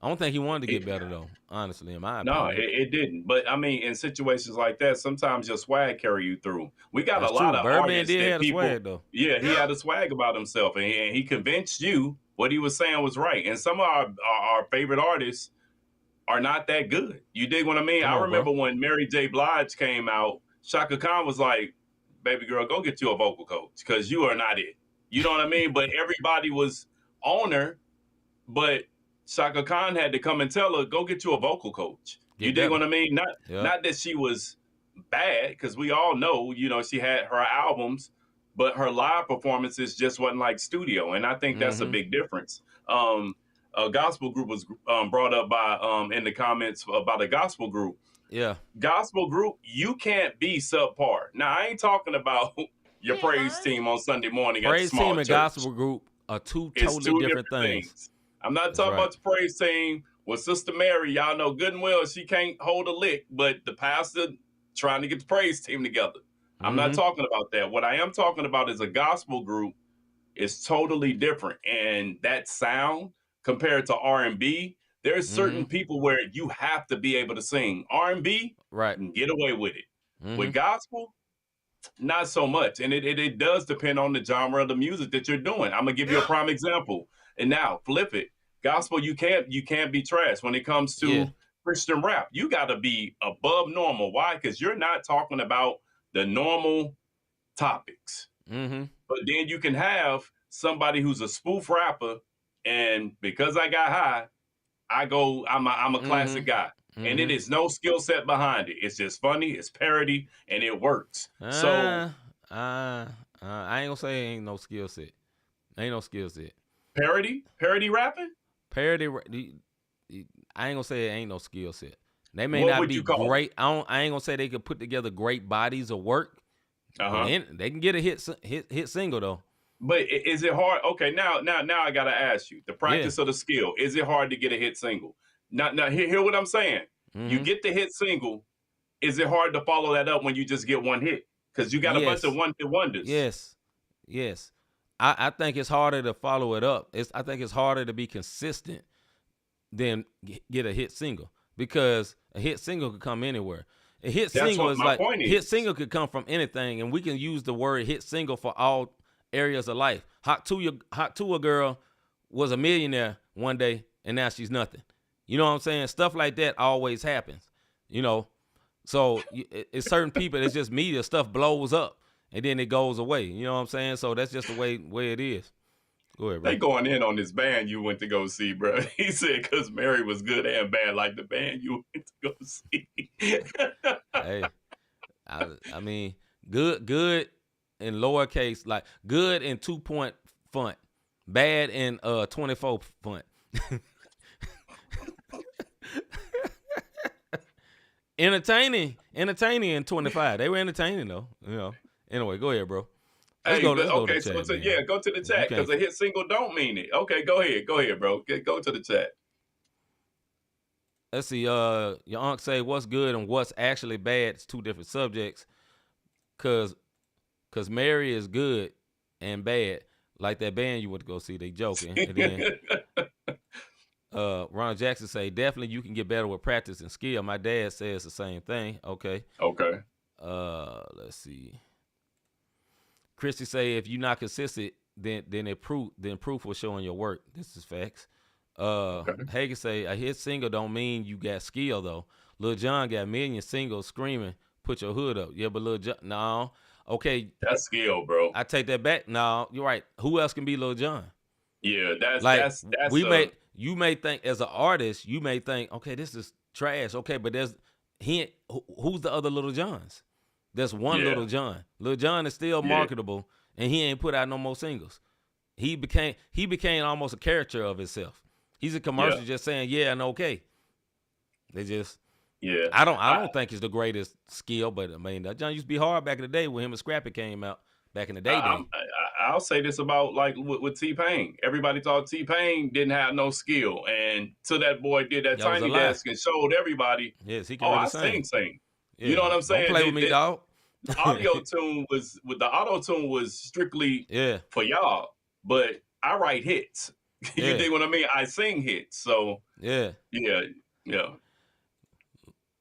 B: I don't think he wanted to get better, though, honestly, in my opinion.
C: No, it didn't. But, I mean, in situations like that, sometimes your swag carry you through. We got a lot of
B: Birdman
C: artists
B: did
C: that
B: have
C: people,
B: a swag, though.
C: Yeah, he had a swag about himself, and he convinced you what he was saying was right. And some of our favorite artists are not that good. You dig what I mean? I remember when Mary J. Blige came out, Shaka Khan was like, baby girl, go get you a vocal coach because you are not it. You know what I mean? But everybody was on her, but Shaka Khan had to come and tell her, go get you a vocal coach. You dig what I mean? Not that she was bad, because we all know, she had her albums, but her live performances just wasn't like studio. And I think that's a big difference. A gospel group was brought up by in the comments about a gospel group.
B: Yeah.
C: Gospel group, you can't be subpar. Now, I ain't talking about your praise team on Sunday morning at the small
B: team and
C: church.
B: Gospel group are two totally different things.
C: I'm not talking about the praise team with Sister Mary. Y'all know good and well she can't hold a lick, but the pastor trying to get the praise team together. I'm not talking about that. What I am talking about is a gospel group is totally different. And that sound compared to R&B, there's certain people where you have to be able to sing. R&B,
B: right,
C: and get away with it. With gospel, not so much. And it does depend on the genre of the music that you're doing. I'm going to give you a prime example. And now flip it. Gospel, you can't be trash when it comes to Christian rap. You got to be above normal. Why? Because you're not talking about the normal topics. But then you can have somebody who's a spoof rapper, and because I got high, I'm a classic guy. and it is no skill set behind it. It's just funny, it's parody, and it works. So
B: I ain't gonna say ain't no skill set. Ain't no skill set.
C: Parody rapping?
B: Parody. I ain't gonna say it ain't no skill set. They may not be great. I ain't gonna say they could put together great bodies of work. They can get a hit single though.
C: But is it hard? Okay, now I gotta ask you. The practice of the skill. Is it hard to get a hit single? Now hear what I'm saying.
B: Mm-hmm.
C: You get the hit single. Is it hard to follow that up when you just get one hit? Because you got a bunch of one-hit wonders.
B: Yes. I think it's harder to follow it up. I think it's harder to be consistent than get a hit single, because a hit single could come anywhere. A hit single is like hit single could come from anything, and we can use the word hit single for all areas of life. Hot to a girl was a millionaire one day, and now she's nothing. You know what I'm saying? Stuff like that always happens. You know, so it's certain people. It's just media stuff blows up and then it goes away. You know what I'm saying? So that's just the way it is. Go ahead, bro.
C: They going in on this band you went to go see, bro. He said because Mary was good and bad, like the band you went to go see.
B: Hey, I mean, good in lowercase, like good in 2-point font, bad in 24 font. Entertaining in 25. They were entertaining though. You know. Anyway, go ahead, bro. Let's go to the chat,
C: go to the chat, because a hit single don't mean it. Okay, go ahead, bro. Go to the chat.
B: Let's see. Your uncle say what's good and what's actually bad. It's two different subjects. Cause Mary is good and bad, like that band you went to go see. They joking. And then Ron Jackson say definitely you can get better with practice and skill. My dad says the same thing. Okay. Let's see. Christy say if you're not consistent, then proof will show in your work. This is facts. Hagen say a hit single don't mean you got skill though. Lil Jon got million singles screaming, put your hood up. Yeah, but Lil Jon, no. Okay.
C: That's skill, bro.
B: I take that back. No, you're right. Who else can be Lil Jon?
C: Yeah, that's
B: you may think as an artist, you may think, okay, this is trash. Okay, but who's the other Lil Jons? There's one Lil Jon. Lil Jon is still marketable, and he ain't put out no more singles. He became almost a character of himself. He's a commercial just saying yeah and okay. They just I don't think it's the greatest skill, but I mean that John used to be hard back in the day when him and Scrappy came out back in the day.
C: I'll say this about like with T-Pain. Everybody thought T-Pain didn't have no skill, and till that boy did that tiny desk and showed everybody.
B: Yes, he can really
C: sing. Yeah. You know what I'm saying?
B: Don't play with me, dog.
C: The auto tune was strictly for y'all, but I write hits. You dig what I mean? I sing hits. So yeah.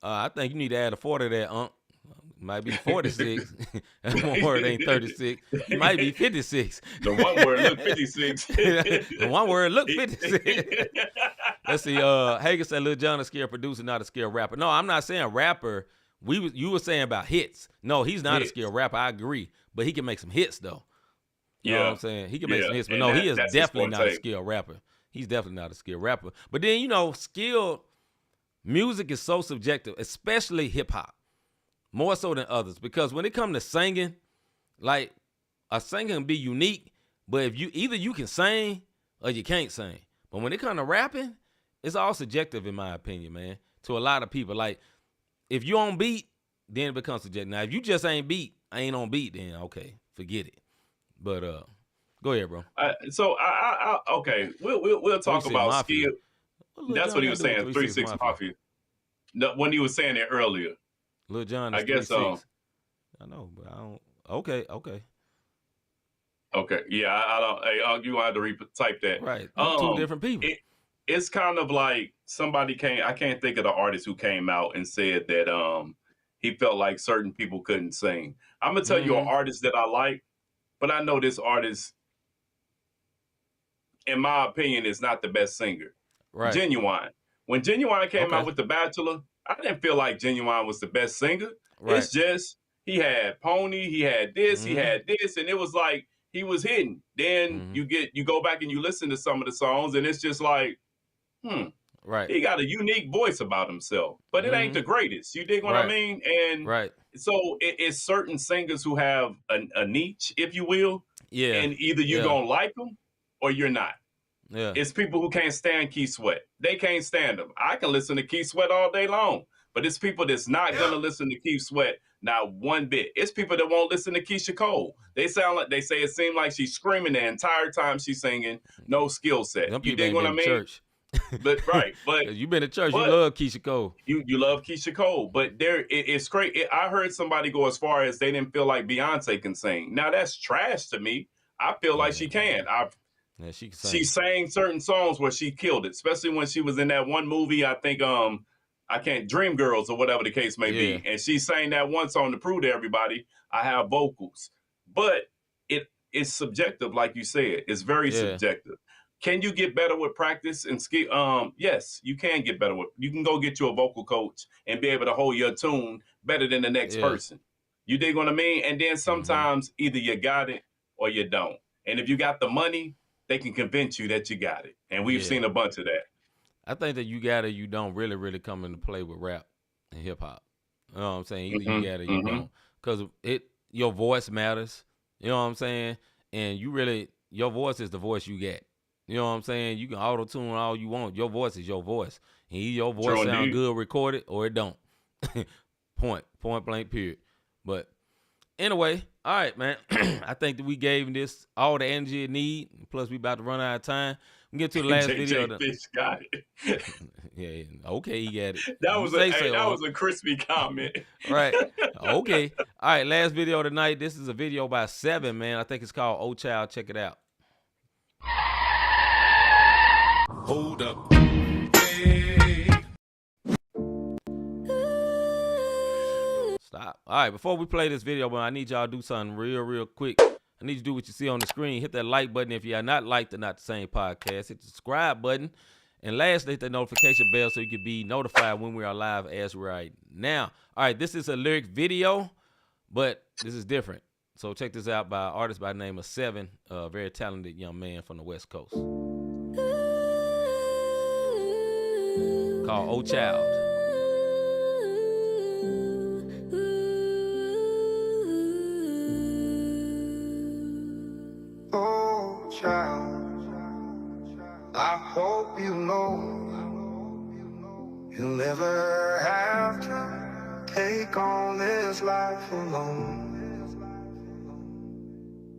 B: I think you need to add a 4 to that, Might be 46. One word ain't 36. It might be 56.
C: The one word look 56.
B: The one word look 56. Let's see. Hagen said Lil Jon is a skilled producer, not a skilled rapper. No, I'm not saying rapper. You were saying about hits. No, he's not a skilled rapper. I agree, but he can make some hits though. You know what I'm saying? He can make some hits, but no, he is definitely not a skilled rapper. He's definitely not a skilled rapper. But then skilled music is so subjective, especially hip hop, more so than others. Because when it comes to singing, like a singer can be unique, but if you can sing or you can't sing. But when it comes to rapping, it's all subjective in my opinion, man. To a lot of people, like. If you on beat, then it becomes subjective. Now, if you just ain't on beat, then okay, forget it. But go ahead, bro.
C: Okay, we'll talk about skill. That's what he was saying. 3-6 Mafia. No, when he was saying it earlier.
B: Lil Jon is 3-6.
C: I guess so.
B: I know, but I don't. Okay.
C: Okay. Yeah, I don't. Hey, you want to retype that?
B: Right. Two different people.
C: It's kind of like somebody I can't think of the artist who came out and said that he felt like certain people couldn't sing. I'm going to tell you an artist that I like, but I know this artist, in my opinion, is not the best singer.
B: Right.
C: Genuine. When Genuine came out with The Bachelor, I didn't feel like Genuine was the best singer. Right. It's just he had Pony, he had this, he had this, and it was like he was hidden. Then you go back and you listen to some of the songs, and it's just like,
B: Right.
C: He got a unique voice about himself, but it ain't the greatest. You dig what I mean? And so it's certain singers who have a niche, if you will. Yeah. And either you're going to like them or you're not. Yeah. It's people who can't stand Keith Sweat. They can't stand him. I can listen to Keith Sweat all day long, but it's people that's not going to listen to Keith Sweat not one bit. It's people that won't listen to Keisha Cole. They say it seemed like she's screaming the entire time she's singing, no skill set.
B: You dig what I mean? Church.
C: But
B: you've been to church. You love Keisha Cole.
C: You love Keisha Cole, but it's great. I heard somebody go as far as they didn't feel like Beyonce can sing. Now that's trash to me. I feel like she can. She sang certain songs where she killed it, especially when she was in that one movie. I think Dreamgirls or whatever the case may be, and she sang that one song to prove to everybody I have vocals. But it's subjective, like you said. It's very subjective. Can you get better with practice and skill? Yes, you can get better with. You can go get you a vocal coach and be able to hold your tune better than the next person. You dig what I mean? And then sometimes either you got it or you don't. And if you got the money, they can convince you that you got it. And we've seen a bunch of that.
B: I think that you got it, you don't really come into play with rap and hip hop. You know what I'm saying? Either you got it, you don't. Because your voice matters. You know what I'm saying? And your voice is the voice you get. You know what I'm saying? You can auto-tune all you want. Your voice is your voice. And either your voice sound good recorded or it don't. Point blank, period. But anyway, all right, man. I think that we gave this all the energy it need. Plus, we about to run out of time. We get to the last video.
C: Fish got it.
B: Yeah, okay, he got it.
C: That was a crispy comment.
B: Right. Okay. All right, last video tonight. This is a video by Seven, man. I think it's called Oh Child. Check it out.
A: Hold up. Hey.
B: Stop. All right, before we play this video, I need y'all to do something real quick. I need you to do what you see on the screen. Hit that like button if you are not liked or not the same podcast. Hit the subscribe button. And lastly, hit that notification bell so you can be notified when we are live as right now. All right, this is a lyric video, but this is different. So check this out by an artist by the name of Seven, a very talented young man from the West Coast. Called Oh Child.
H: Oh child, I hope you know you'll never have to take on this life alone.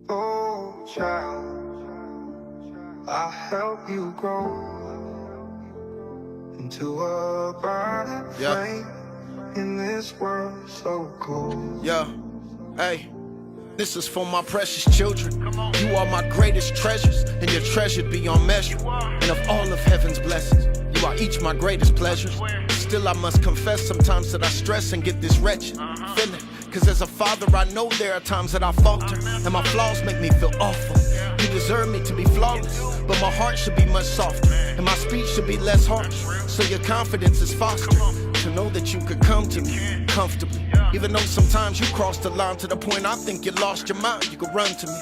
H: Oh child, I'll help you grow into a burning flame in this world so cold.
I: Yeah, hey, this is for my precious children. You are my greatest treasures, and you're treasured beyond measure. And of all of heaven's blessings, you are each my greatest pleasures. Still I must confess sometimes that I stress and get this wretched feeling. Cause as a father I know there are times that I falter, and my flaws make me feel awful. You deserve me to be flawless, but my heart should be much softer, and my speech should be less harsh, so your confidence is fostered. To know that you could come to me comfortably, even though sometimes you cross the line to the point I think you lost your mind. You could run to me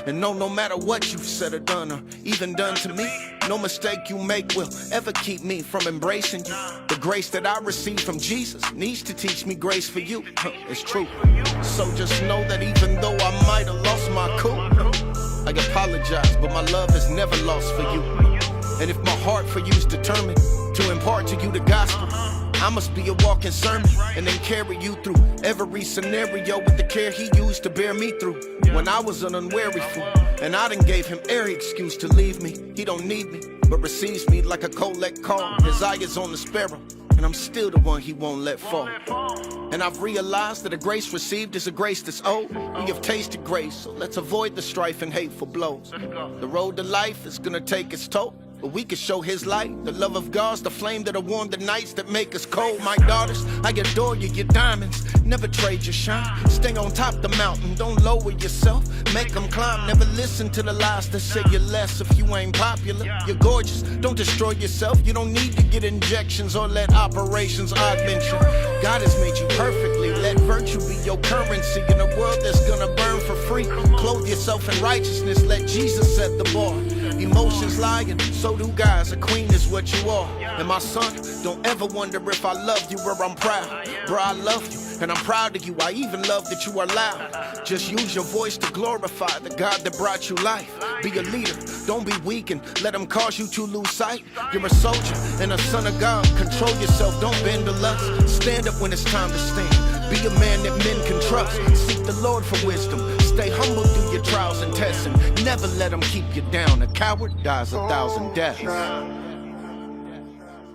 I: and know no matter what you've said or done or even done to me, no mistake you make will ever keep me from embracing you. The grace that I received from Jesus needs to teach me grace for you. It's true. So just know that even though I might have lost my cool, I apologize, but my love is never lost for you. And if my heart for you is determined to impart to you the gospel, I must be a walking sermon and then carry you through every scenario with the care he used to bear me through. When I was an unwary fool and I done gave him every excuse to leave me. He don't need me, but receives me like a collect call. His eye is on the sparrow, and I'm still the one he won't let fall. And I've realized that a grace received is a grace that's owed. We have tasted grace, so let's avoid the strife and hateful blows. The road to life is gonna take its toll, but we can show his light. The love of God's the flame that'll warm the nights that make us cold. My daughters, I adore you, your diamonds. Never trade your shine. Stay on top the mountain, don't lower yourself. Make them climb, never listen to the lies that say you're less if you ain't popular. You're gorgeous, don't destroy yourself. You don't need to get injections or let operations augment you. God has made you perfectly. Let virtue be your currency in a world that's gonna burn for free. Clothe yourself in righteousness. Let Jesus set the bar. Emotions lie and so do guys. A queen is what you are. And my son, don't ever wonder if I love you or I'm proud. Bro, I love you and I'm proud of you. I even love that you are loud. Just use your voice to glorify the God that brought you life. Be a leader, don't be weak and let them cause you to lose sight. You're a soldier and a son of God. Control yourself, don't bend to lust. Stand up when it's time to stand. Be a man that men can trust. Seek the Lord for wisdom. Stay humble through your trials and tests, and never let them keep you down. A coward dies 1,000 deaths.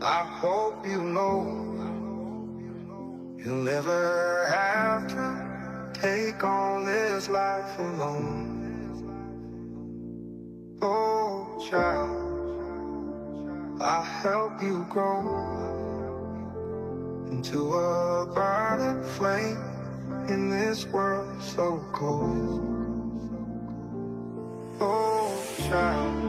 H: I hope you know you'll never have to take on this life alone. Oh, child, I'll help you grow into a burning flame in this world so cold. Oh, child.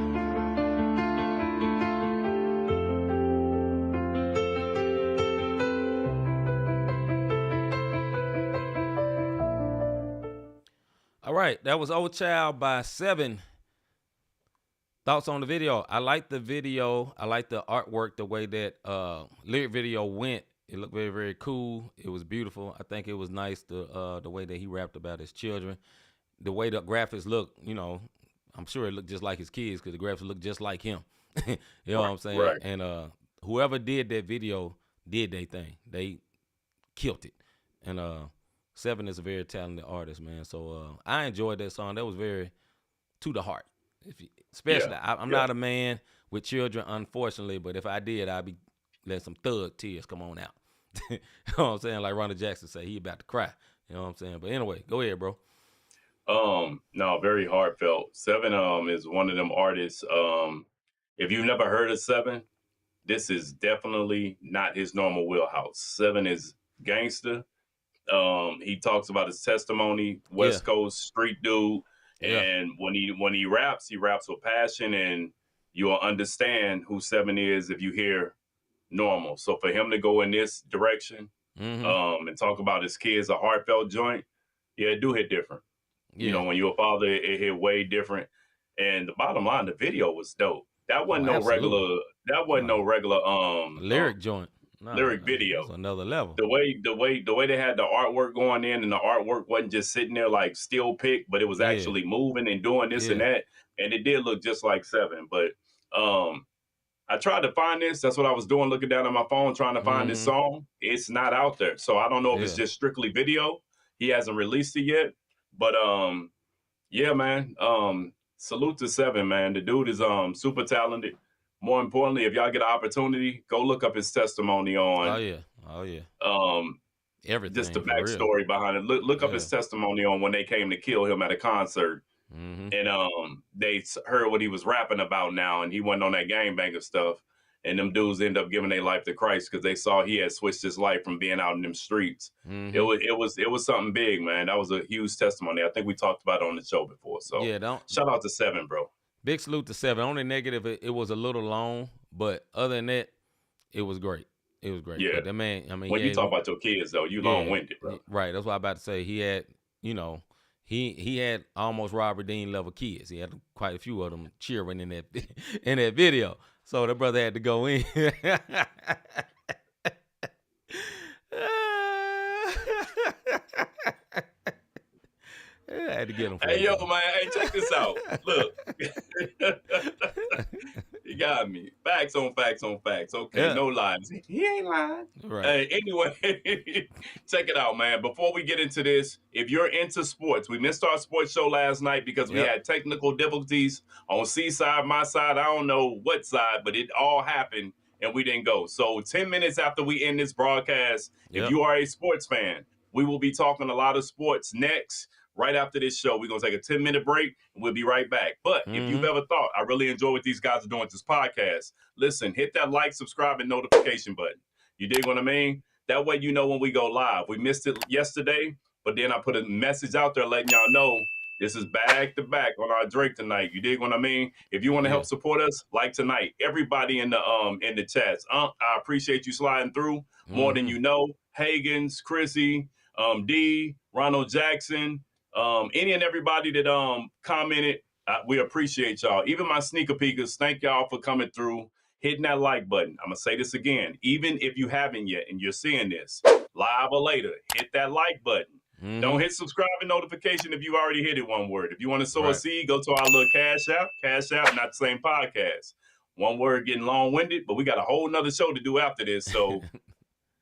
B: All right, that was Old Child by 7. Thoughts on the video? I like the video. I like the artwork, the way that lyric video went. It looked very, very cool. It was beautiful. I think it was nice the way that he rapped about his children. The way the graphics look, you know, I'm sure it looked just like his kids because the graphics look just like him. You know what I'm saying?
C: Right.
B: And whoever did that video did their thing. They killed it. And 7 is a very talented artist, man. So I enjoyed that song. That was very to the heart. Especially, I'm not a man with children, unfortunately, but if I did, I'd be letting some thug tears come on out. You know what I'm saying? Like Ronald Jackson say, he about to cry. You know what I'm saying? But anyway, go ahead, bro.
C: No, very heartfelt. 7 is one of them artists. If you've never heard of 7, this is definitely not his normal wheelhouse. 7 is gangster. He talks about his testimony, West Coast street dude. Yeah. And when he raps with passion, and you'll understand who 7 is if you hear normal. So for him to go in this direction, and talk about his kids, a heartfelt joint, it do hit different. Yeah. You know, when you're a father, it hit way different. And the bottom line, the video was dope. That wasn't no regular
B: lyric joint.
C: Lyric video.
B: That's another level.
C: The way they had the artwork going in, and the artwork wasn't just sitting there like still pick, but it was actually moving and doing this and that. And it did look just like 7. But I tried to find this. That's what I was doing, looking down at my phone, trying to find this song. It's not out there. So I don't know if it's just strictly video. He hasn't released it yet. But yeah, man. Salute to 7, man. The dude is super talented. More importantly, if y'all get an opportunity, go look up his testimony on.
B: Oh yeah.
C: Everything. Just the backstory behind it. Look up his testimony on when they came to kill him at a concert, and they heard what he was rapping about now, and he went on that gangbanger stuff, and them dudes end up giving their life to Christ because they saw he had switched his life from being out in them streets. It was something big, man. That was a huge testimony. I think we talked about it on the show before. So shout out to 7, bro.
B: Big salute to 7. Only negative, it was a little long, but other than that, it was great. It was great.
C: Yeah,
B: but that man. I mean,
C: when you talk about your kids, though, you long-winded, bro.
B: Right. That's what I'm about to say. He had, you know, he had almost Robert Dean level kids. He had quite a few of them cheering in that video. So the brother had to go in. I had to get him.
C: Hey, yo, man. Hey, check this out. Look. You got me. Facts on facts on facts. Okay, no lies. He ain't lying.
B: Right.
C: Hey, anyway, check it out, man. Before we get into this, if you're into sports, we missed our sports show last night because we had technical difficulties on C side, my side. I don't know what side, but it all happened and we didn't go. So 10 minutes after we end this broadcast, if you are a sports fan, we will be talking a lot of sports next. Right after this show, we're going to take a 10-minute break, and we'll be right back. But if you've ever thought, I really enjoy what these guys are doing with this podcast, listen, hit that like, subscribe, and notification button. You dig what I mean? That way you know when we go live. We missed it yesterday, but then I put a message out there letting y'all know this is back-to-back on our Drake tonight. You dig what I mean? If you want to help support us, like tonight, everybody in the chats, I appreciate you sliding through more than you know. Hagens, Chrissy, D, Ronald Jackson, any and everybody that commented. We appreciate y'all. Even my sneaker peekers, thank y'all for coming through, hitting that like button. I'm going to say this again. Even if you haven't yet and you're seeing this live or later, hit that like button. Mm-hmm. Don't hit subscribe and notification if you already hit it, one word. If you want to sow a seed, go to our little Cash App, not the Same Podcast. One word getting long-winded, but we got a whole nother show to do after this, so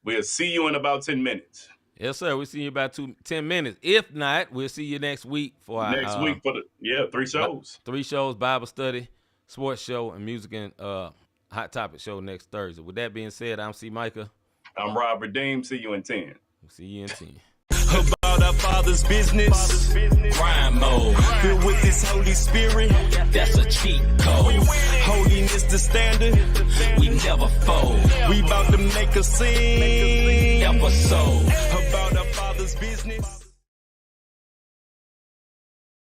C: we'll see you in about 10 minutes.
B: Yes, sir. We'll see you about 10 minutes. If not, we'll see you next week for our
C: 3 shows.
B: 3 shows, Bible study, sports show, and music and hot topic show next Thursday. With that being said, I'm C-Micah.
C: I'm Rob Redeem. See you in 10.
B: We'll see you in 10.
A: About our Father's business, grind mode. Filled with His Holy Spirit, that's a cheat code. Holiness the standard, we never fold. We about to make a scene episode about our Father's business.